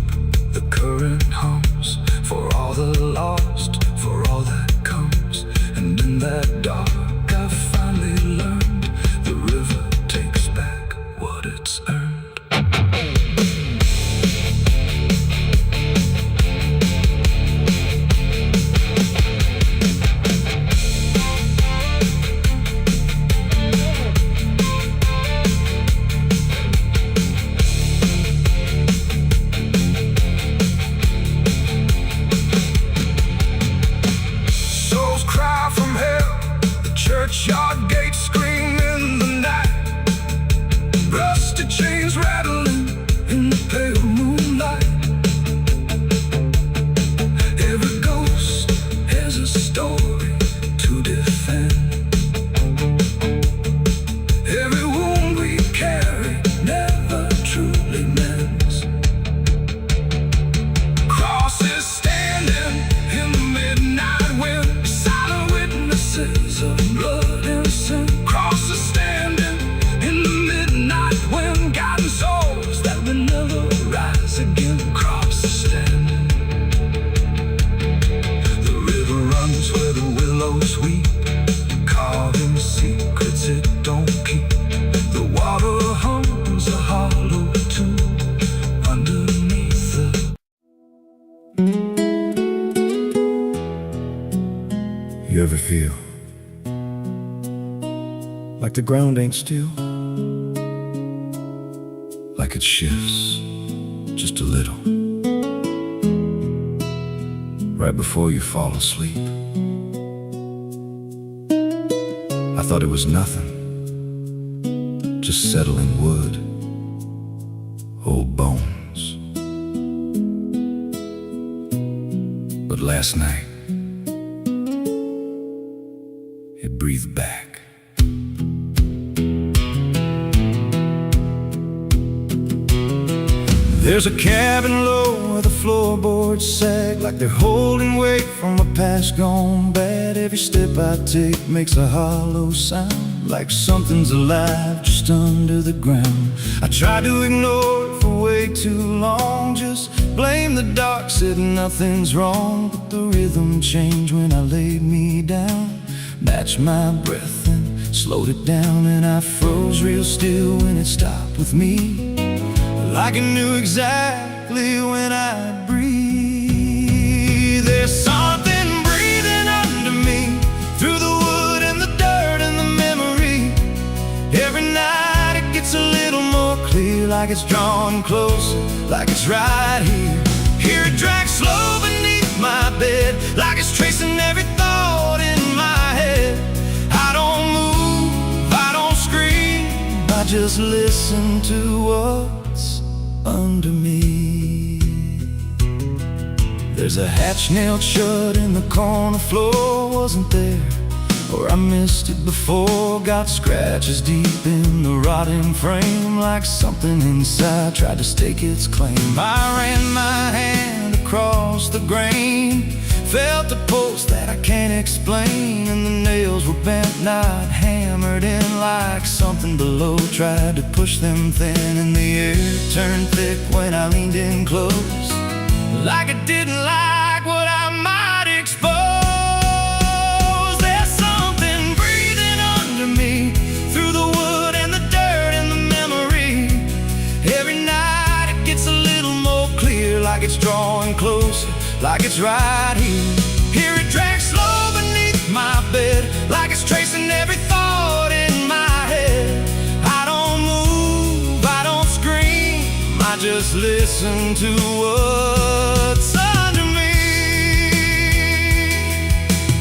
Speaker 2: the current hums, for all the lost, for all that comes. And in that dark I finally learned, the river takes back what it's earned. Souls cry from hell, the churchyard gates scream in the night, rusty chains rattling in the pale moonlight. Every ghost has a story to defend, every wound we carry never truly mends. Crosses standing in the midnight wind, silent witnesses of blood and sin. Crosses standing in the midnight like the ground ain't still, like it shifts just a little right before you fall asleep. I thought it was nothing, just settling wood, old bones. But last night, it breathed back. There's a cabin low where the floorboards sag, like they're holding weight from a past gone bad. Every step I take makes a hollow sound, like something's alive just under the ground. I tried to ignore it for way too long, just blame the dark, said nothing's wrong. But the rhythm changed when I laid me down, matched my breath and slowed it down. And I froze real still when it stopped with me, like I knew exactly when I'd breathe. There's something breathing under me, through the wood and the dirt and the memory. Every night it gets a little more clear, like it's drawing closer, like it's right here. Hear it drag slow beneath my bed, like it's tracing every thought in my head. I don't move, I don't scream, I just listen to what's under me. There's a hatch nailed shut in the corner floor, wasn't there, or I missed it before. Got scratches deep in the rotting frame, like something inside tried to stake its claim. I ran my hand across the grain, felt a pulse that I can't explain, and the nails were bent, not hammered in, like something below tried to push them thin. And the air turned thick when I leaned in close, like it didn't like what I might expose. There's something breathing under me, through the wood and the dirt and the memory. Every night it gets a little more clear, like it's drawing closer, like it's right here. Hear it drag slow beneath my bed, like it's tracing every thought in my head. I don't move, I don't scream, I just listen to what's under me.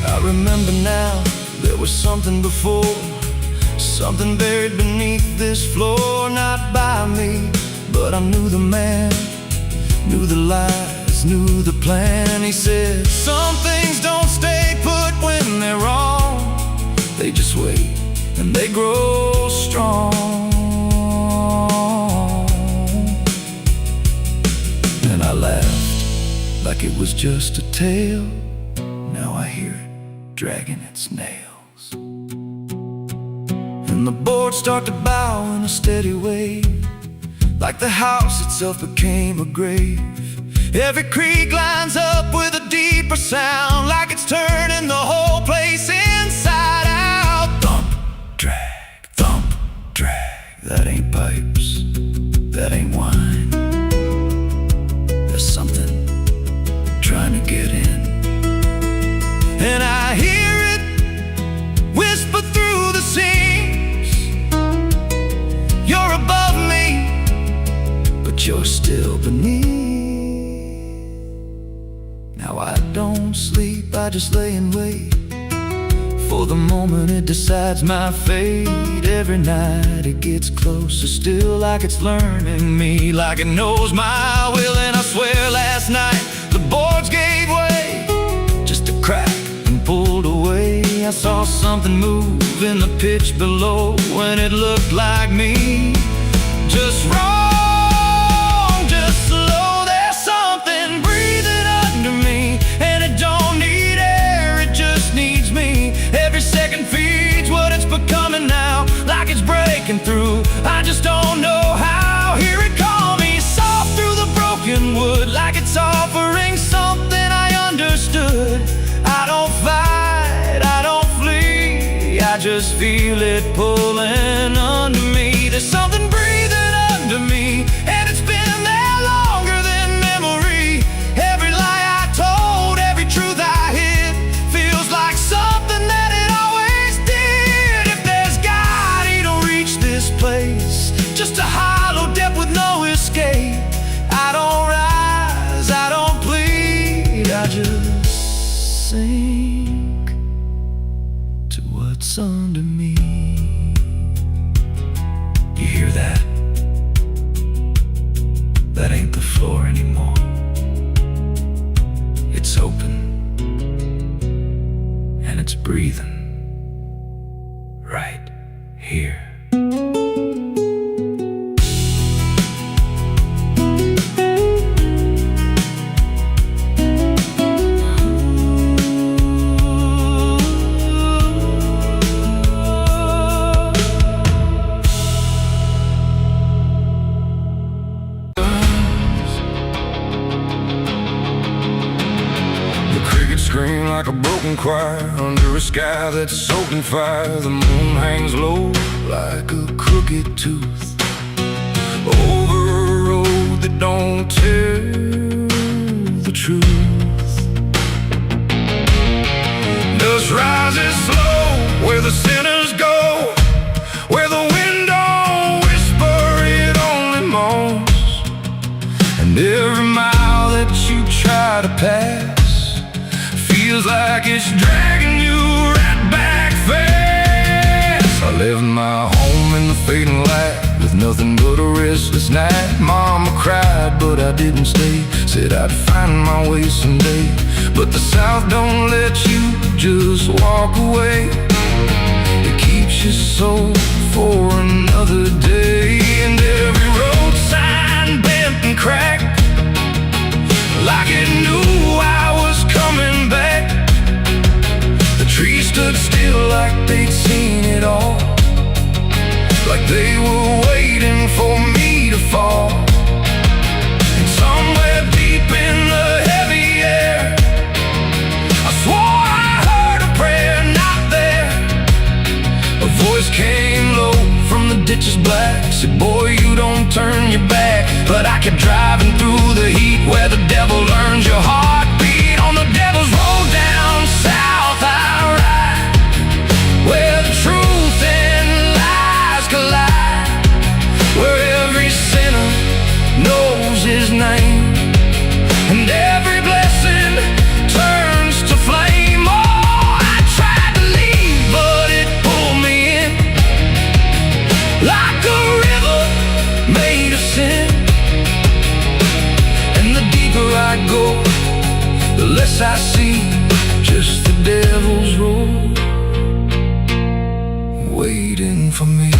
Speaker 2: I remember now, there was something before, something buried beneath this floor. Not by me, but I knew the man, knew the lies, knew the plan. He said, some things don't stay put when they're wrong, they just wait and they grow strong. And I laughed like it was just a tale. Now I hear it dragging its nails, and the boards start to bow in a steady way, like the house itself became a grave. Every creak lines up with a deeper sound, like it's turning the whole place inside out. Thump, drag, that ain't pipes, that ain't wine. There's something trying to get in, and I hear it whisper through the seams. You're above me, but you're still beneath. Now I don't sleep, I just lay and wait for the moment it decides my fate. Every night it gets closer still, like it's learning me, like it knows my will. And I swear last night the boards gave way, just a crack and pulled away. I saw something move in the pitch below, when it looked like me, just wrong, just slow. There's something breathing under me, and it don't need air, it just needs me. Every second feeds what it's becoming now, like it's breaking through, I just don't know how. Hear it call me soft through the broken wood, like it's offering something I understood. I don't fight, I don't flee, I just feel it pulling under me. There's something breathing under me, and it's been there longer than memory. Every lie I told, every truth I hid, feels like something that it always did. If there's God house under me. You hear that? That ain't the floor anymore. It's open, and it's breathing right here. Scream like a broken choir under a sky that's soaked in fire. The moon hangs low like a crooked tooth over a road that don't tell the truth. Dust rises slow where the sinners go, where the wind don't whisper, it only moans. And every mile that you try to pass feels like it's dragging you right back fast. I left my home in the fading light with nothing but a restless night. Mama cried, but I didn't stay. Said I'd find my way someday. But the South don't let you just walk away. It keeps you so for another day. And every road sign bent and cracked, like it knew I was coming back. The trees stood still like they'd seen it all, like they were waiting for me to fall. And somewhere deep in the heavy air, I swore I heard a prayer not there. A voice came low from the ditches black, said, boy, you don't turn your back. But I kept driving through the heat where the devil learns your heartbeat. On the devil's road down south I ride, where the truth and lies collide, where every sinner knows his name, and every blessing turns to flame. Oh, I tried to leave, but it pulled me in, like a river made of sin. And the deeper I go, the less I see, just the devil's road waiting for me.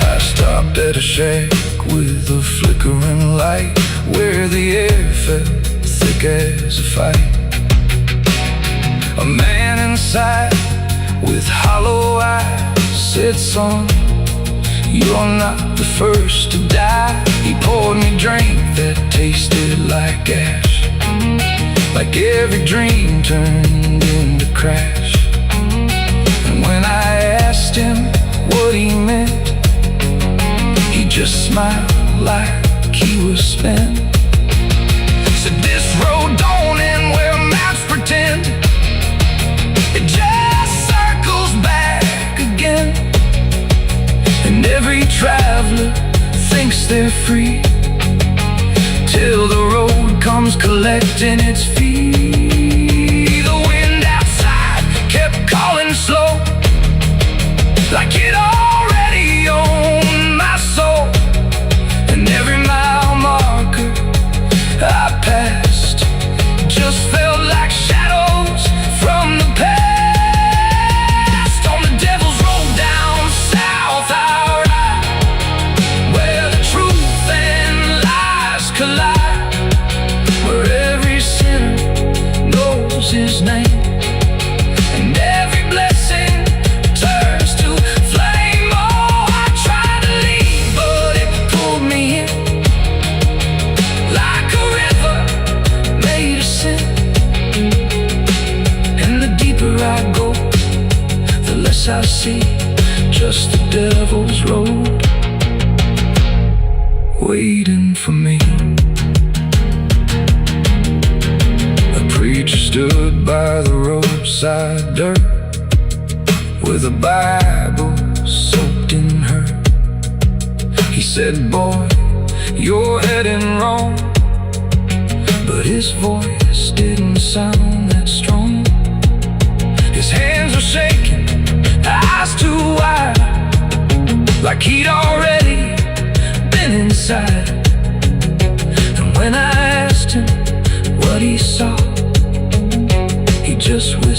Speaker 2: I stopped at a shack with a flickering light, where the air felt thick as a fight. A man inside with hollow eyes said, son, you're not the first to die. He poured me a drink that tasted like ash, like every dream turned into crash. And when I asked him what he meant, he just smiled like he was spent. Said, this road don't end where maps pretend, it just circles back again. And every traveler thinks they're free, till the road comes collecting its fee. The wind outside kept calling slow, like it already owned my soul. And every mile marker I passed just felt like shadows from the past. On the devil's road down south I ride, where the truth and lies collide, where every sinner knows his name, and every blessing turns to flame. Oh, I tried to leave, but it pulled me in, like a river made of sin. And the deeper I go, the less I see, just the devil's road waiting for me. A preacher stood by the roadside dirt, with a Bible soaked in her. He said, boy, you're heading wrong. But his voice didn't sound that strong.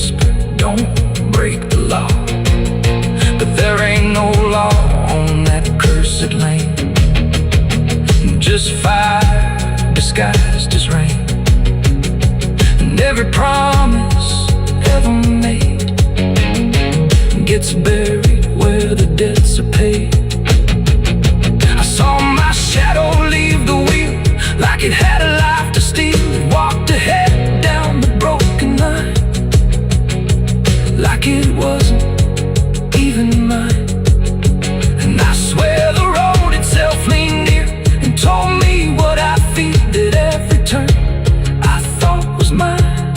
Speaker 2: whisper, don't break the law. But there ain't no law on that cursed land. Just fire disguised as rain. And every promise ever made gets buried where the debts are paid. I saw my shadow leave the wheel like it had a life to steal. It walked ahead down the broken line like it wasn't even mine. And I swear the road itself leaned near and told me what I feel, that every turn I thought was mine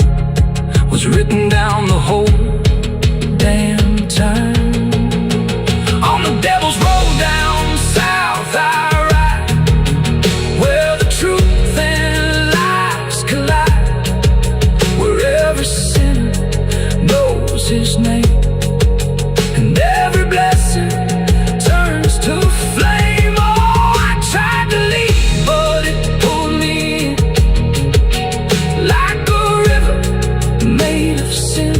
Speaker 2: was written down the whole damn time. On the devil's road down south I ride, where the truth and lies collide, where every sinner knows his name, and every blessing turns to flame. Oh, I tried to leave, but it pulled me in like a river made of sin.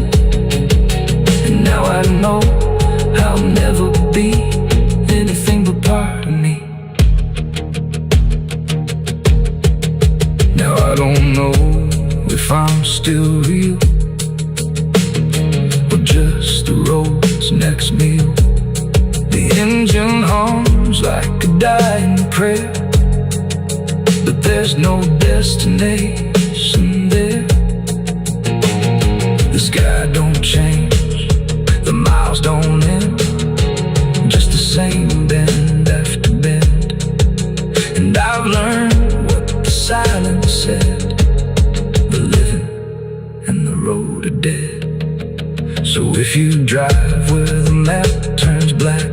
Speaker 2: And now I know I'll never be anything but part of me. Now I don't know if I'm still real or just the road's next meal. The engine hums like a dying prayer, but there's no destination there. The sky don't change, the miles don't end, just the same bend after bend. And I've learned what the silence said, the living and the road are dead. So if you drive where the map turns black,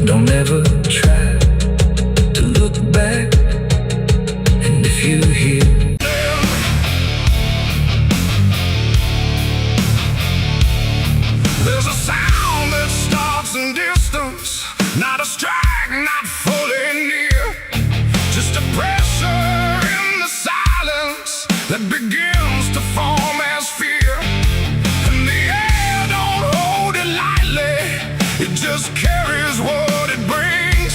Speaker 2: don't ever try to look back. And if you hear
Speaker 1: there's a sound that starts in distance, not a strike, not fully near, just a pressure in the silence that begins to form as fear. And the air don't hold it lightly, it just carries what it brings.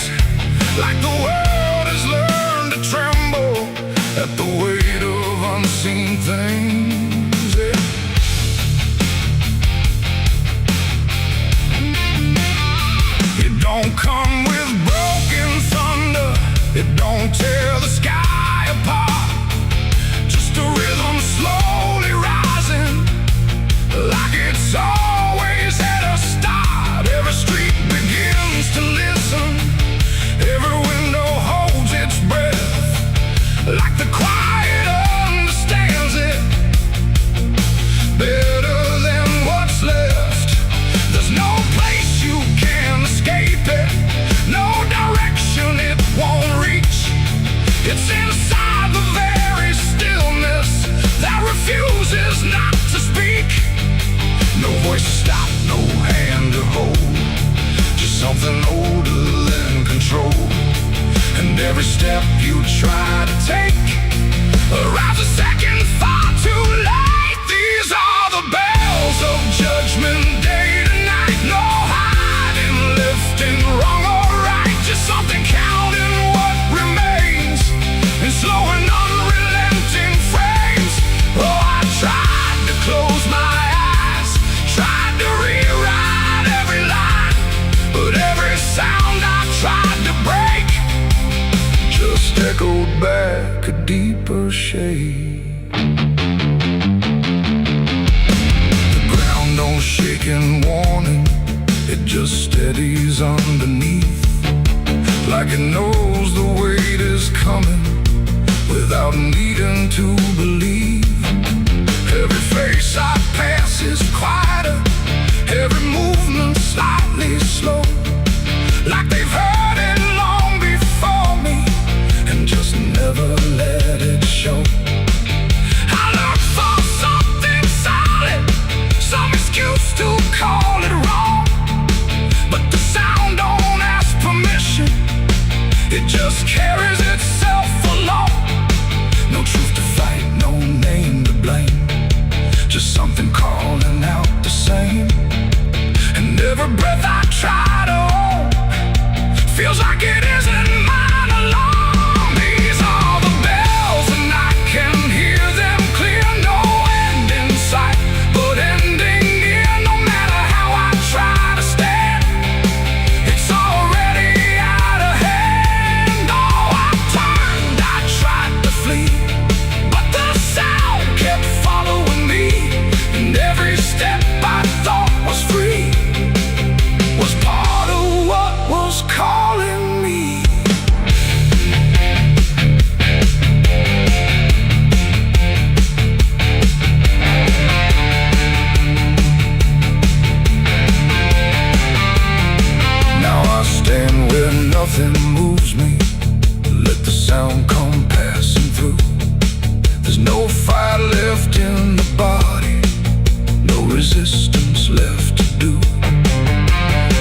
Speaker 2: existence left to do.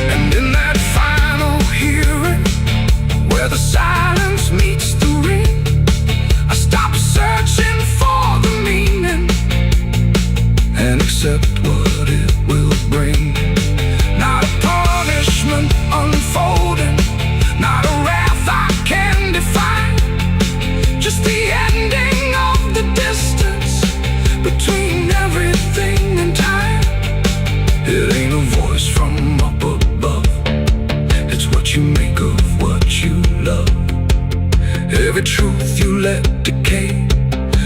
Speaker 2: And in that final hearing, where the silence meets the ring, I stop searching for the meaning and accept what it will bring. Not a punishment unfolding, not a wrath I can define, just the ending of the distance between everything and time. It ain't a voice from up above, it's what you make of what you love. Every truth you let decay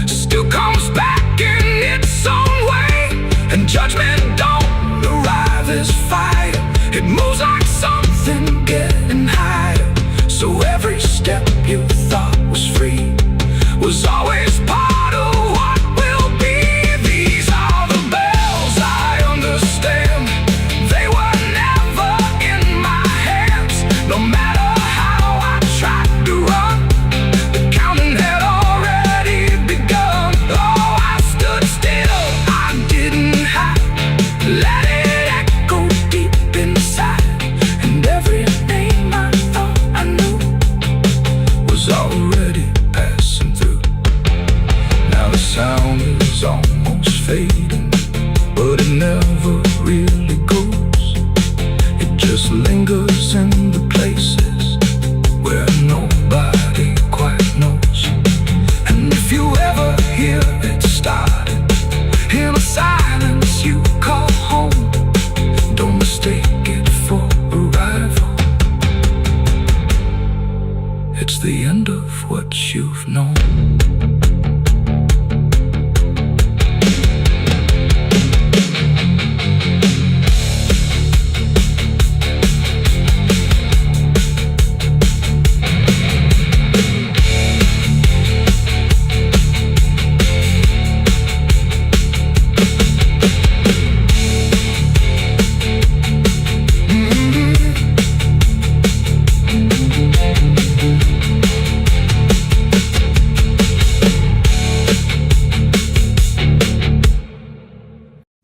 Speaker 2: still comes back in its own way. And judgment don't arrive as fire, it moves like something getting higher. So every step you thought was free was always part of what will be. These are the bells I understand, they were never in my hands. No matter how I tried to run, the counting had already begun. Oh, I stood still, I didn't hide, let it echo deep inside. And every name I thought I knew was already passing through. Now the sound is almost fading, but it never really goes. It just lingers in the places where nobody quite knows. And if you ever hear it starting in a silence you call home, don't mistake it for arrival. It's the end of what you've known.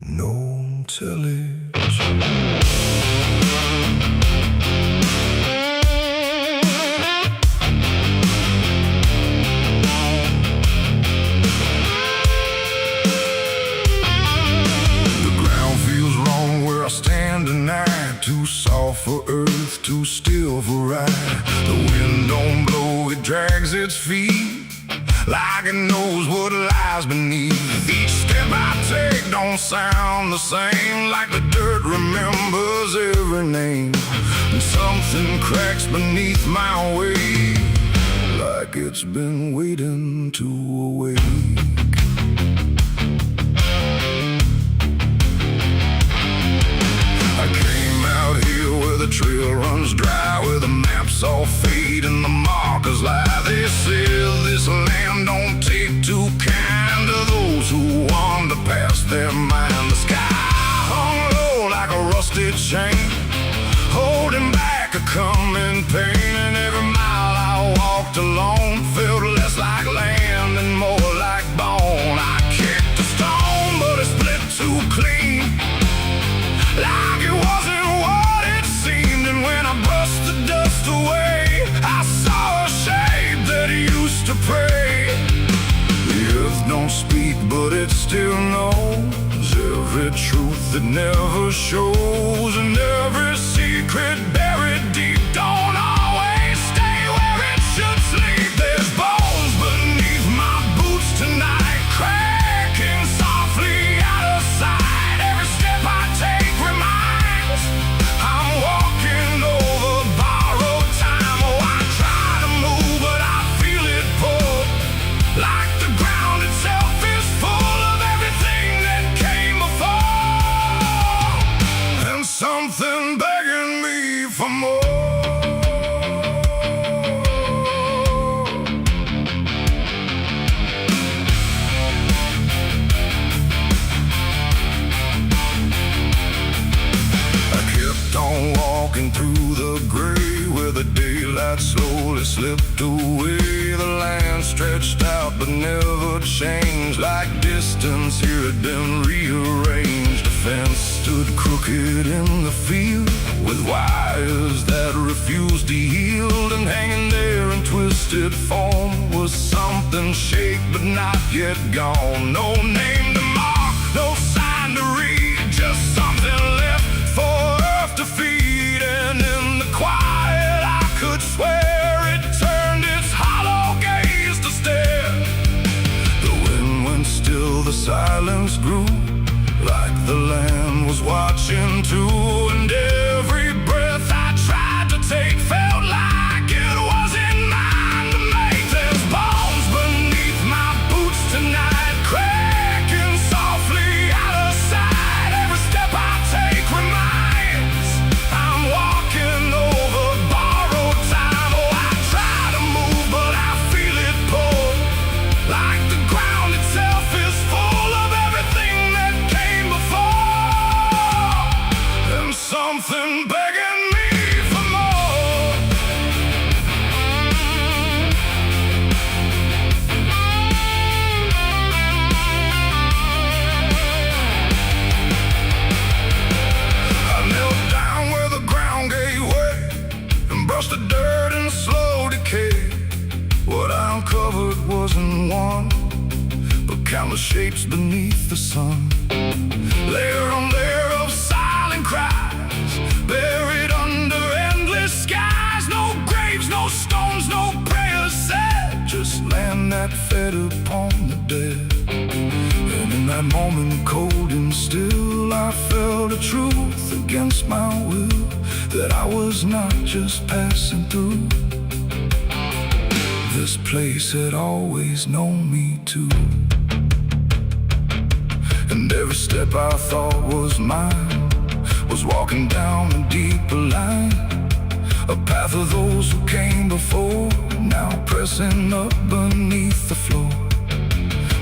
Speaker 2: No television. The ground feels wrong where I stand tonight, too soft for earth, too still for ride. The wind don't blow, it drags its feet like it knows what lies beneath. Each step I take don't sound the same, like the dirt remembers every name. And something cracks beneath my weight, like it's been waiting to awake. I came out here where the trail runs dry, where the maps all fade and the markers lie. They said this land don't take too kind to those who wander past their mind. The sky hung low like a rusted chain, holding back a coming pain. And every mile I walked alone felt less like land and more like bone. I kicked a stone, but it split too clean, like it wasn't what it seemed. And when I brushed the dust away, I saw a shape that used to pray. The earth don't speak, but it still knows every truth that never shows. And every secret buried deep don't always stay where it should sleep. There's bones beneath my boots tonight, cracking softly out of sight. Every step I take reminds I'm walking over borrowed time. Oh, I try to move, but I feel it pull, like the ground itself is full of everything that came before, and something begging me for more. I kept on walking through the gray, where the daylight slowly slipped away. The land stretched out but never changed, like distance here had been rearranged. A fence hid in the field with wires that refused to yield, and hanging there in twisted form was something shaped but not yet gone. No name to mark, no sign to read, just something left for earth to feed. And in the quiet I could swear it turned its hollow gaze to stare. The wind went still, the silence grew, like the land was watching too. And every breath I tried to take felt like it wasn't mine to make. There's bones beneath my boots tonight, cracking softly out of sight. Every step I take reminds I'm walking over borrowed time. Oh, I try to move, but I feel it pull, like the ground itself is full of everything that came before, and something begging me for more. I knelt down where the ground gave way and brushed the dirt in slow decay. What I uncovered wasn't one, but countless shapes beneath the sun. Layer on layer of silent cries, buried under endless skies. No graves, no stones, no prayers said, just land that fed upon the dead. And in that moment, cold and still, I felt a truth against my will, that I was not just passing through. This place had always known me too. And every step I thought was mine was walking down a deeper line, a path of those who came before, now pressing up beneath the floor.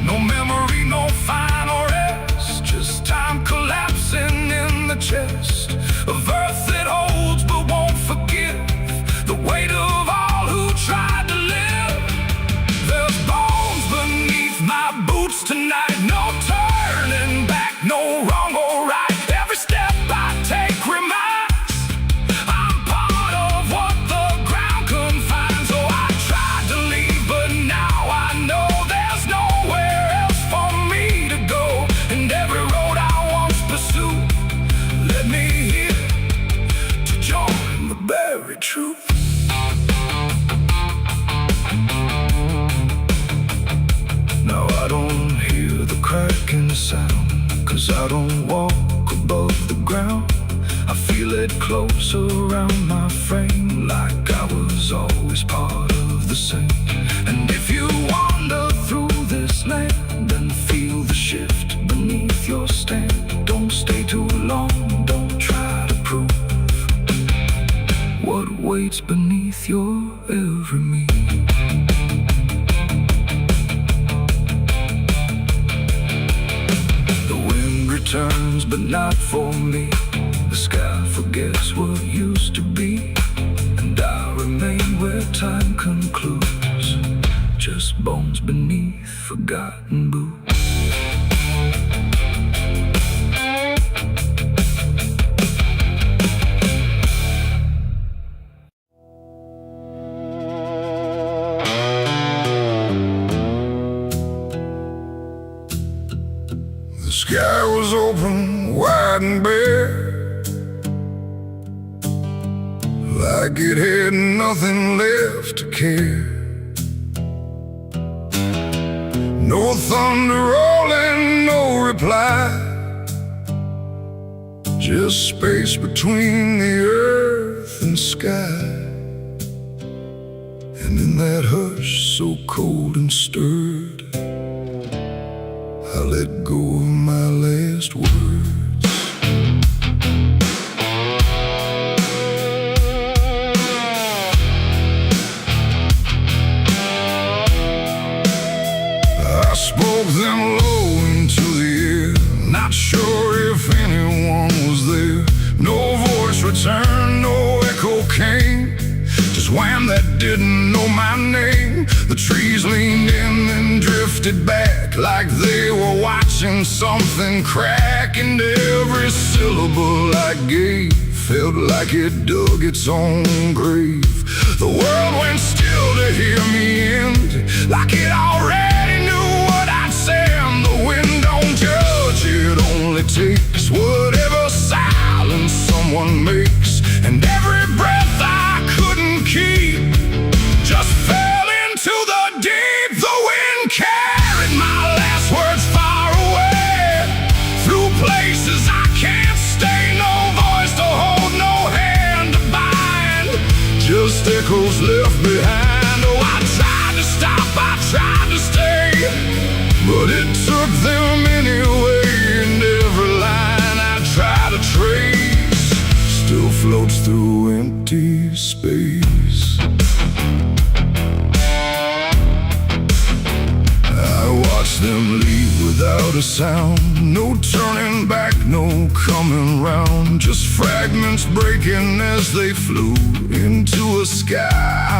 Speaker 2: No memory, no final rest, just time collapsing in the chest of earth that holds but won't forgive the weight of all who tried to live. There's bones beneath my boots tonight, no turning back, no wrong or right. Every step I take reminds I'm part of what the ground confines. Oh, I tried to leave, but now I know there's nowhere else for me to go. And every road I once pursued led me here to join the buried truth. Now I don't hear the cracking sound, 'cause I don't walk above the ground. I feel it close around my frame, like I was always part of the same. And if you wander through this land and feel the shift beneath your stand, don't stay too long, don't try to prove what waits beneath your every move. Returns, but not for me. The sky forgets what used to be, and I remain where time concludes, just bones beneath forgotten boots. The sky was open, wide and bare, like it had nothing left to care. No thunder rolling, no reply, just space between the earth and sky. And in that hush so cold and stirred, I let go of my last words. I spoke them low into the air, not sure if anyone was there. No voice returned, no echo came, just wham that didn't know my name. The trees leaned in and drifted drifted back like they were watching something crack, and every syllable I gave felt like it dug its own grave. The world went still to hear me end, like it already knew what I'd say. And the wind don't judge, it only takes whatever silence someone makes. And every breath I couldn't keep just fell into the deep. The wind carried my last words far away, through places I can't stay. No voice to hold, no hand to bind, just echoes left behind. Oh, I tried to stop, I tried to stay, but it took them anyway. And every line I try to trace still floats through empty space. I watch them leave without a sound, no turning back, no coming round, just fragments breaking as they flew into a sky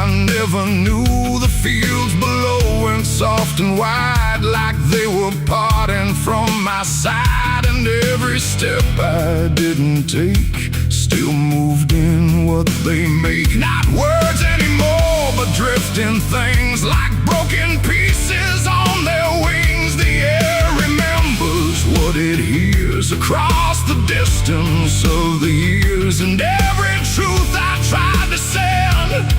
Speaker 2: I never knew. The fields below went soft and wide, like they were parting from my side. And every step I didn't take still moved in what they make. Not words anymore, but drifting things, like broken pieces on their wings. The air remembers what it hears across the distance of the years. And every truth I tried to send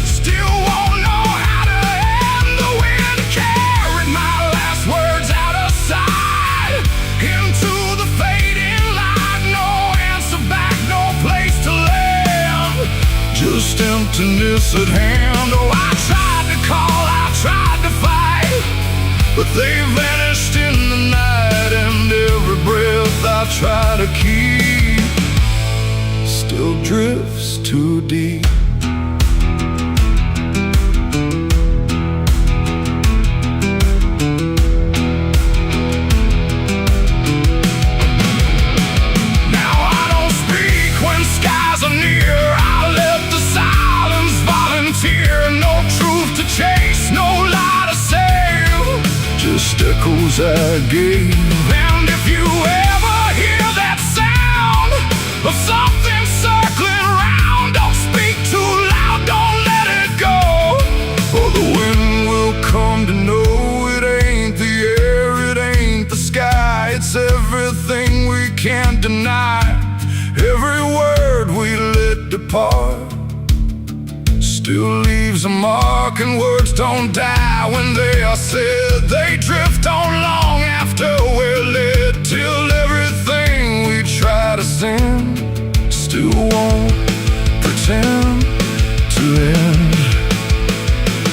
Speaker 2: still won't know how to end. The wind carried my last words out of sight, into the fading light. No answer back, no place to land, just emptiness at hand. Oh, I tried to call, I tried to fight, but they vanished in the night. And every breath I try to keep still drifts too deep. Now I don't speak when skies are near. I let the silence volunteer. No truth to chase, no lie to save, just echoes I gave. And if you ever hear that sound of something circling round, don't speak too loud, don't let it go, or the wind will come to know it ain't the air, it ain't the sky, it's everything we can't deny. Every word we let depart still leaves a mark, and words don't die when they are said. They drift on long after we're lit, till everything we try to send still won't pretend to end.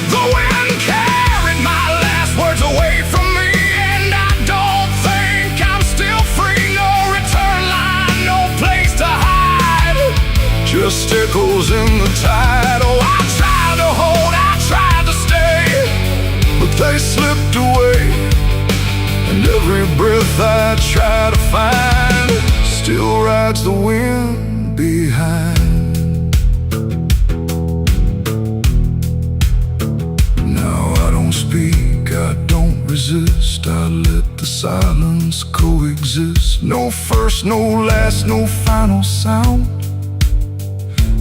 Speaker 2: The wind carried my last words away from me, and I don't think I'm still free. No return line, no place to hide, just echoes in the tide. Oh, I tried to hold, I tried to stay, but they slipped away. And every breath I try to find still rides the wind behind. Now I don't speak, I don't resist, I let the silence coexist. No first, no last, no final sound,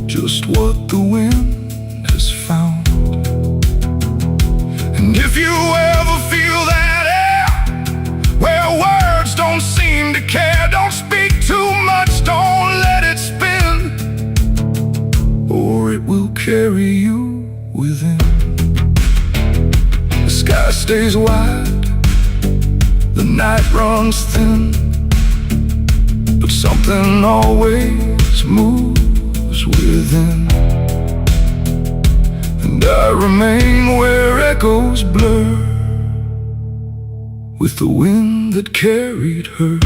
Speaker 2: just what the wind has found. And if you ever feel that air, where words don't seem to care, don't speak too much, don't let it spin, or it will carry you within. The sky stays wide, the night runs thin, but something always moves within. And I remain where echoes blur, with the wind that carried her.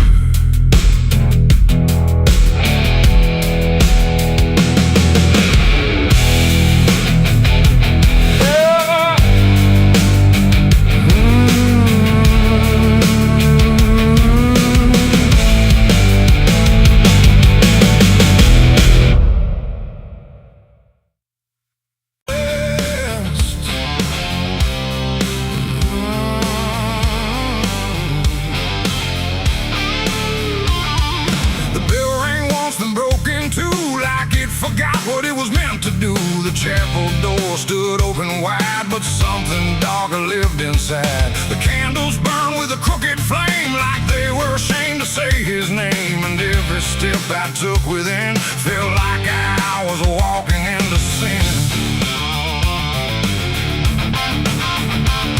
Speaker 2: The chapel door stood open wide, but something darker lived inside. The candles burned with a crooked flame, like they were ashamed to say his name. And every step I took within felt like I was walking into sin.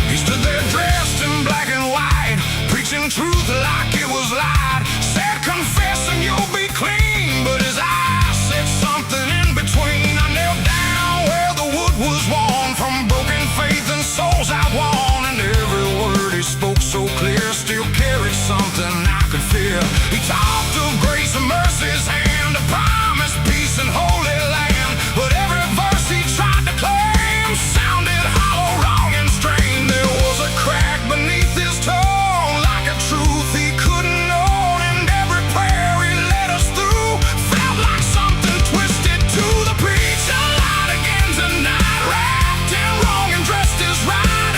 Speaker 2: He stood there dressed in black and white, preaching truth like it was lied. Said, confess and you'll be clean, but his eyes said something in between. I knelt down where the wood was worn from broken faith and souls outworn. And every word he spoke so clear still carried something I could feel. He talked of grace and mercy's hand, a promise, peace and holy land. But every verse he tried to claim sounded hollow, wrong and strained. There was a crack beneath his tone, like a truth he couldn't own. And every prayer he led us through felt like something twisted to the preacher. Lied again tonight, wrapped in wrong and dressed as right.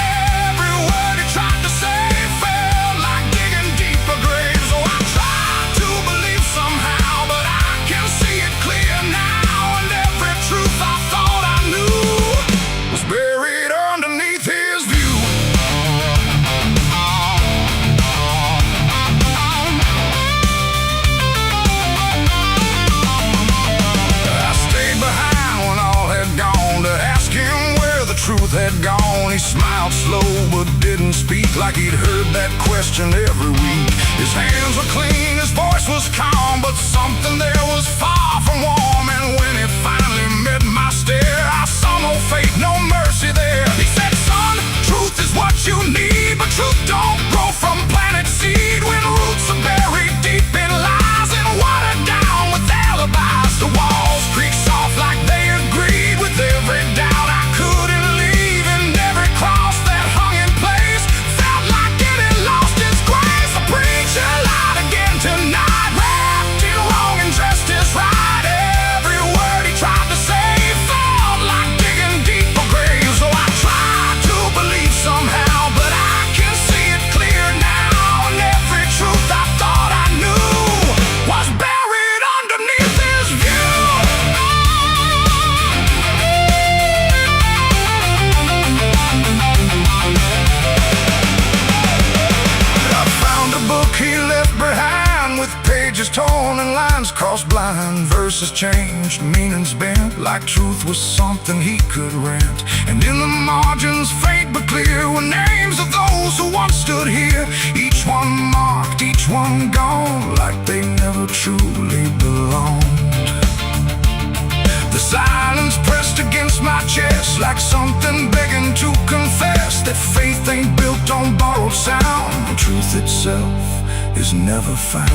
Speaker 2: Every word he tried to say felt like digging deeper graves. So I tried to believe somehow, but I can see it clear now. And every truth I thought I knew was buried underneath his view. I stayed behind when all had gone to ask him where the truth had gone. He smiled slow but didn't speak, like he'd heard that question every week. His hands were clean, his voice was calm, but something there was far from warm. And when he finally met my stare, I saw no faith, no mercy there. He said, son, truth is what you need, but truth don't grow from planet seed. When roots are buried deep in lies and watered down with alibis, the walls creak soft like they agreed with every doubt I couldn't leave. And every cross that hung in place felt like it had lost its grace. The preacher lied again tonight, wrapped in wrong and dressed as right. Every word he tried to say felt like digging deeper graves. So I tried to believe somehow, but I can see it clear now. And every truth I thought I knew was buried underneath his view. I found a book he left behind, with pages torn and lines crossed blind. Verses changed, meanings bent, like truth was something he could rent. And in the margins, faint but clear, were names of those who once stood here. Each one marked, each one gone, like they never truly belonged. The silence pressed against my chest, like something begging to confess that faith ain't built on borrowed sound. The truth itself is never found.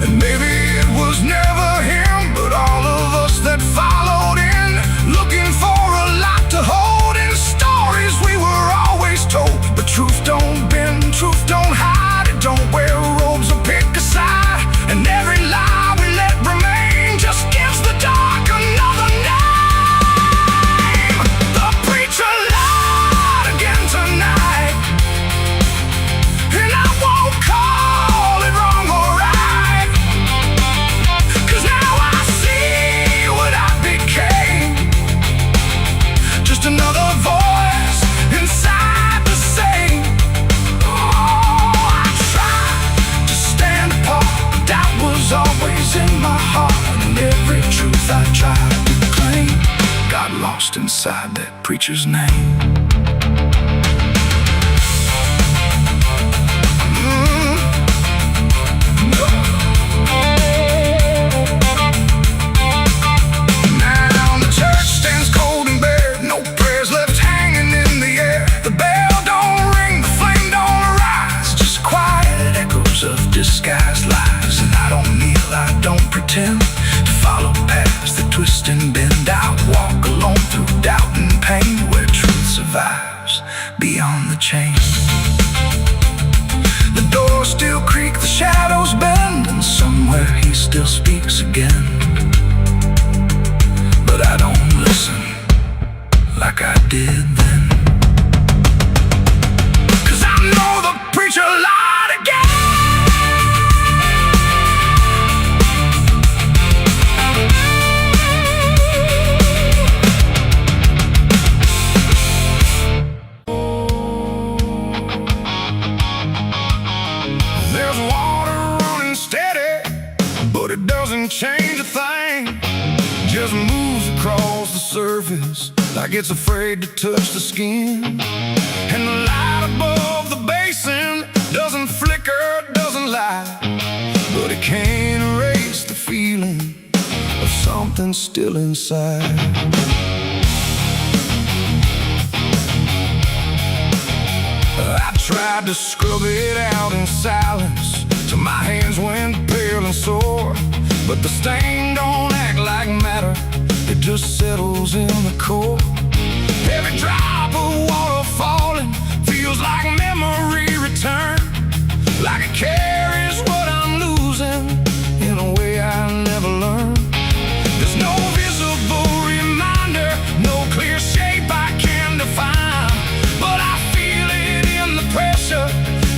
Speaker 2: And maybe it was never him, but all of us that followed in, looking for a lot to hold in stories we were always told. But truth don't bend, truth don't hide, it don't wear robes or pick a side. And every lie we let remain just gives the dark another name. The preacher lied again tonight, and I won't call it wrong or right, 'cause now I see what I became. Just another voice inside the same. Oh, I tried to stand apart, but doubt was always in my heart. And every truth I tried to claim got lost inside that preacher's name. Now the church stands cold and bare, no prayers left hanging in the air. The bell don't ring, the flame don't rise, just quiet echoes of disguised lies. And I don't kneel, I don't pretend to follow paths that twist and bend. I walk alone through doubt and pain, where truth survives beyond the chain. The doors still creak, the shadows bend, and somewhere he still speaks again. But I don't listen like I did then, 'cause I know the preacher lied again. doesn't change a thing, just moves across the surface like it's afraid to touch the skin. And the light above the basin doesn't flicker, doesn't lie, but it can't erase the feeling of something still inside. I tried to scrub it out in silence till my hands went pale and sore, but the stain don't act like matter, it just settles in the core. Every drop of water falling feels like memory return, like it carries what I'm losing in a way I never learned. There's no visible reminder, no clear shape I can define, but I feel it in the pressure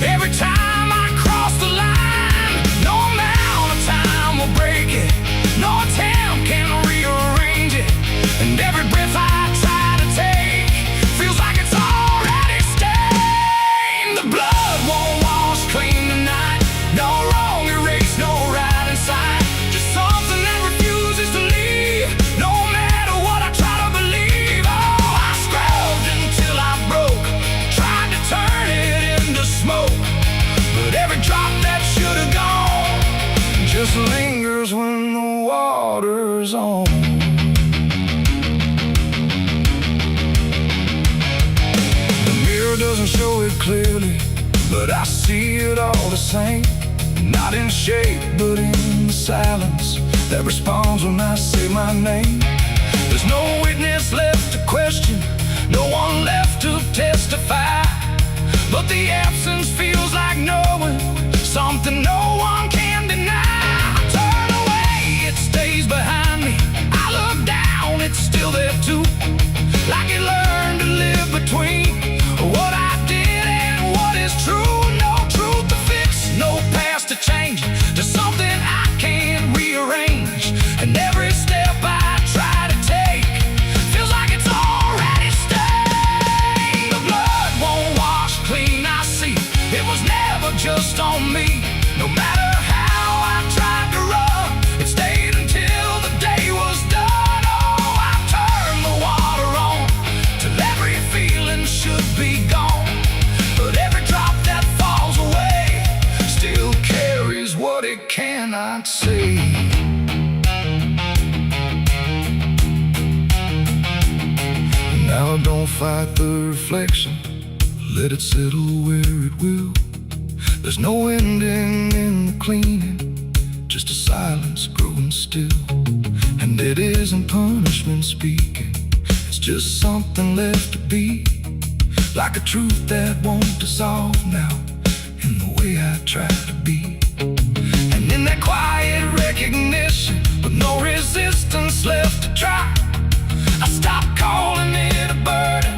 Speaker 2: every time I cross the line. No amount of time will break it, no attempt can rearrange it, and every breath I try to take feels like it's already stained. The blood won't wash clean tonight, no wrong erased, no right inside, just something that refuses to leave, no matter what I try to believe. Oh, I scrubbed until I broke, tried to turn it into smoke, but every drop that should have gone just lingers when the water's on. The mirror doesn't show it clearly, but I see it all the same, not in shape, but in the silence that responds when I say my name. There's no witness left to question, no one left to testify, but the absence feels like knowing something no one can deny. I turn away, it stays behind me, I look down, it's still there too, like it learned to live between what I did and what is true. No truth to fix, no past to change, there's something I can't rearrange, and every step I try to take feels like it's already stained. The blood won't wash clean, I see it was never just on me. No matter how I tried to run, it stayed until the day was done. Oh, I turned the water on till every feeling should be gone, but every drop that falls away still carries what it cannot see. Now don't fight the reflection, let it settle where it will. There's no ending in the cleaning, just a silence growing still. And it isn't punishment speaking, it's just something left to be, like a truth that won't dissolve now in the way I try to be. And in that quiet recognition, with no resistance left to try, I stop calling it a burden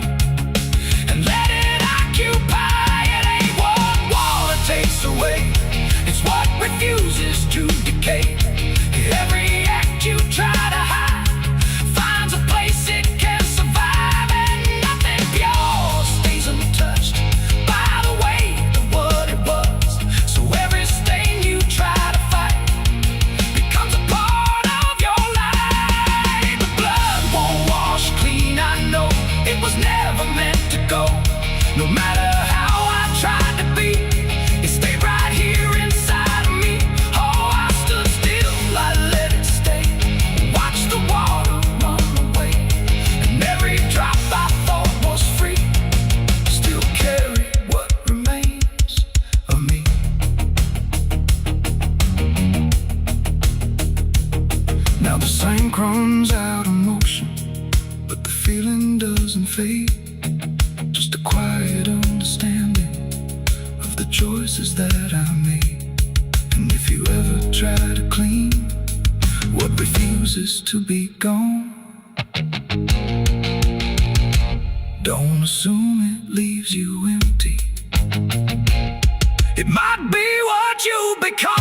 Speaker 2: and let it occupy. It ain't what water takes away, it's what refuses to decay. Every act you try to hide finds a place it can survive, and nothing pure stays untouched by the weight of what it was. So every stain you try to fight becomes a part of your life. The blood won't wash clean, I know it was never meant to go. No matter how I tried to be, it stayed right here inside of me. Oh, I stood still, I let it stay, watch the water run away, and every drop I thought was free still carried what remains of me. Now the same crumbs out of motion, but the feeling doesn't fade, just a quiet understanding of the choices that I made. And if you ever try to clean what refuses to be gone, don't assume it leaves you empty, it might be what you become.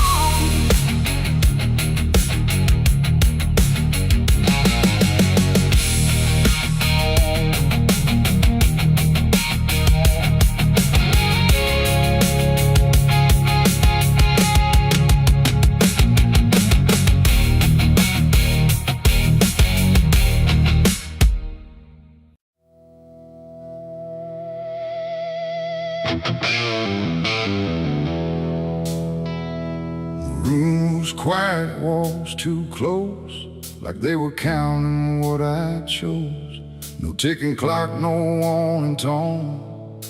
Speaker 2: those quiet walls too close, like they were counting what I chose. No ticking clock, no warning tone,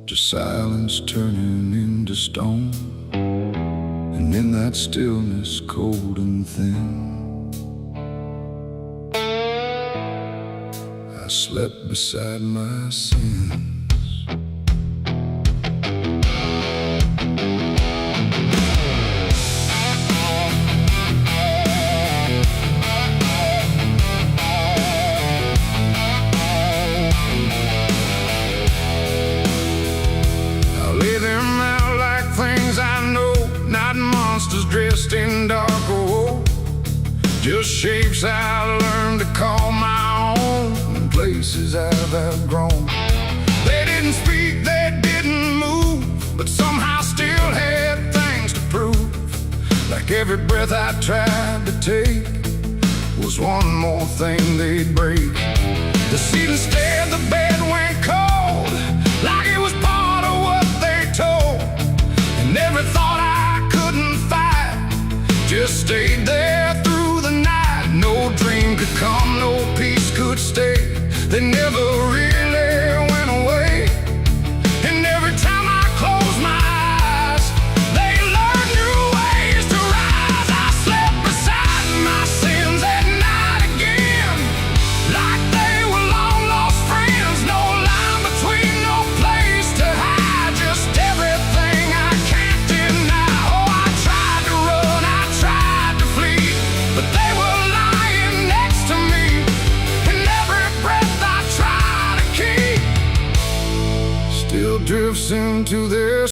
Speaker 2: just silence turning into stone. And in that stillness, cold and thin, I slept beside my sins. Dressed in dark, oh, just shapes I learned to call my own, and places I've outgrown. They didn't speak, they didn't move, but somehow still had things to prove. Like every breath I tried to take was one more thing they'd break. The ceiling stared, the bed went cold, like it was part of what they told. And every thought I couldn't fight just stayed there through the night. No dream could come, no peace could stay. They never really went away. And every time I close my eyes, they learn new ways to rise. I slept beside my sins at night again, like they were long lost friends. No line between, no place to hide, just everything I can't deny. Oh, I tried to run, I tried to flee, but they were lying next to me. And every breath I try to keep still drifts into their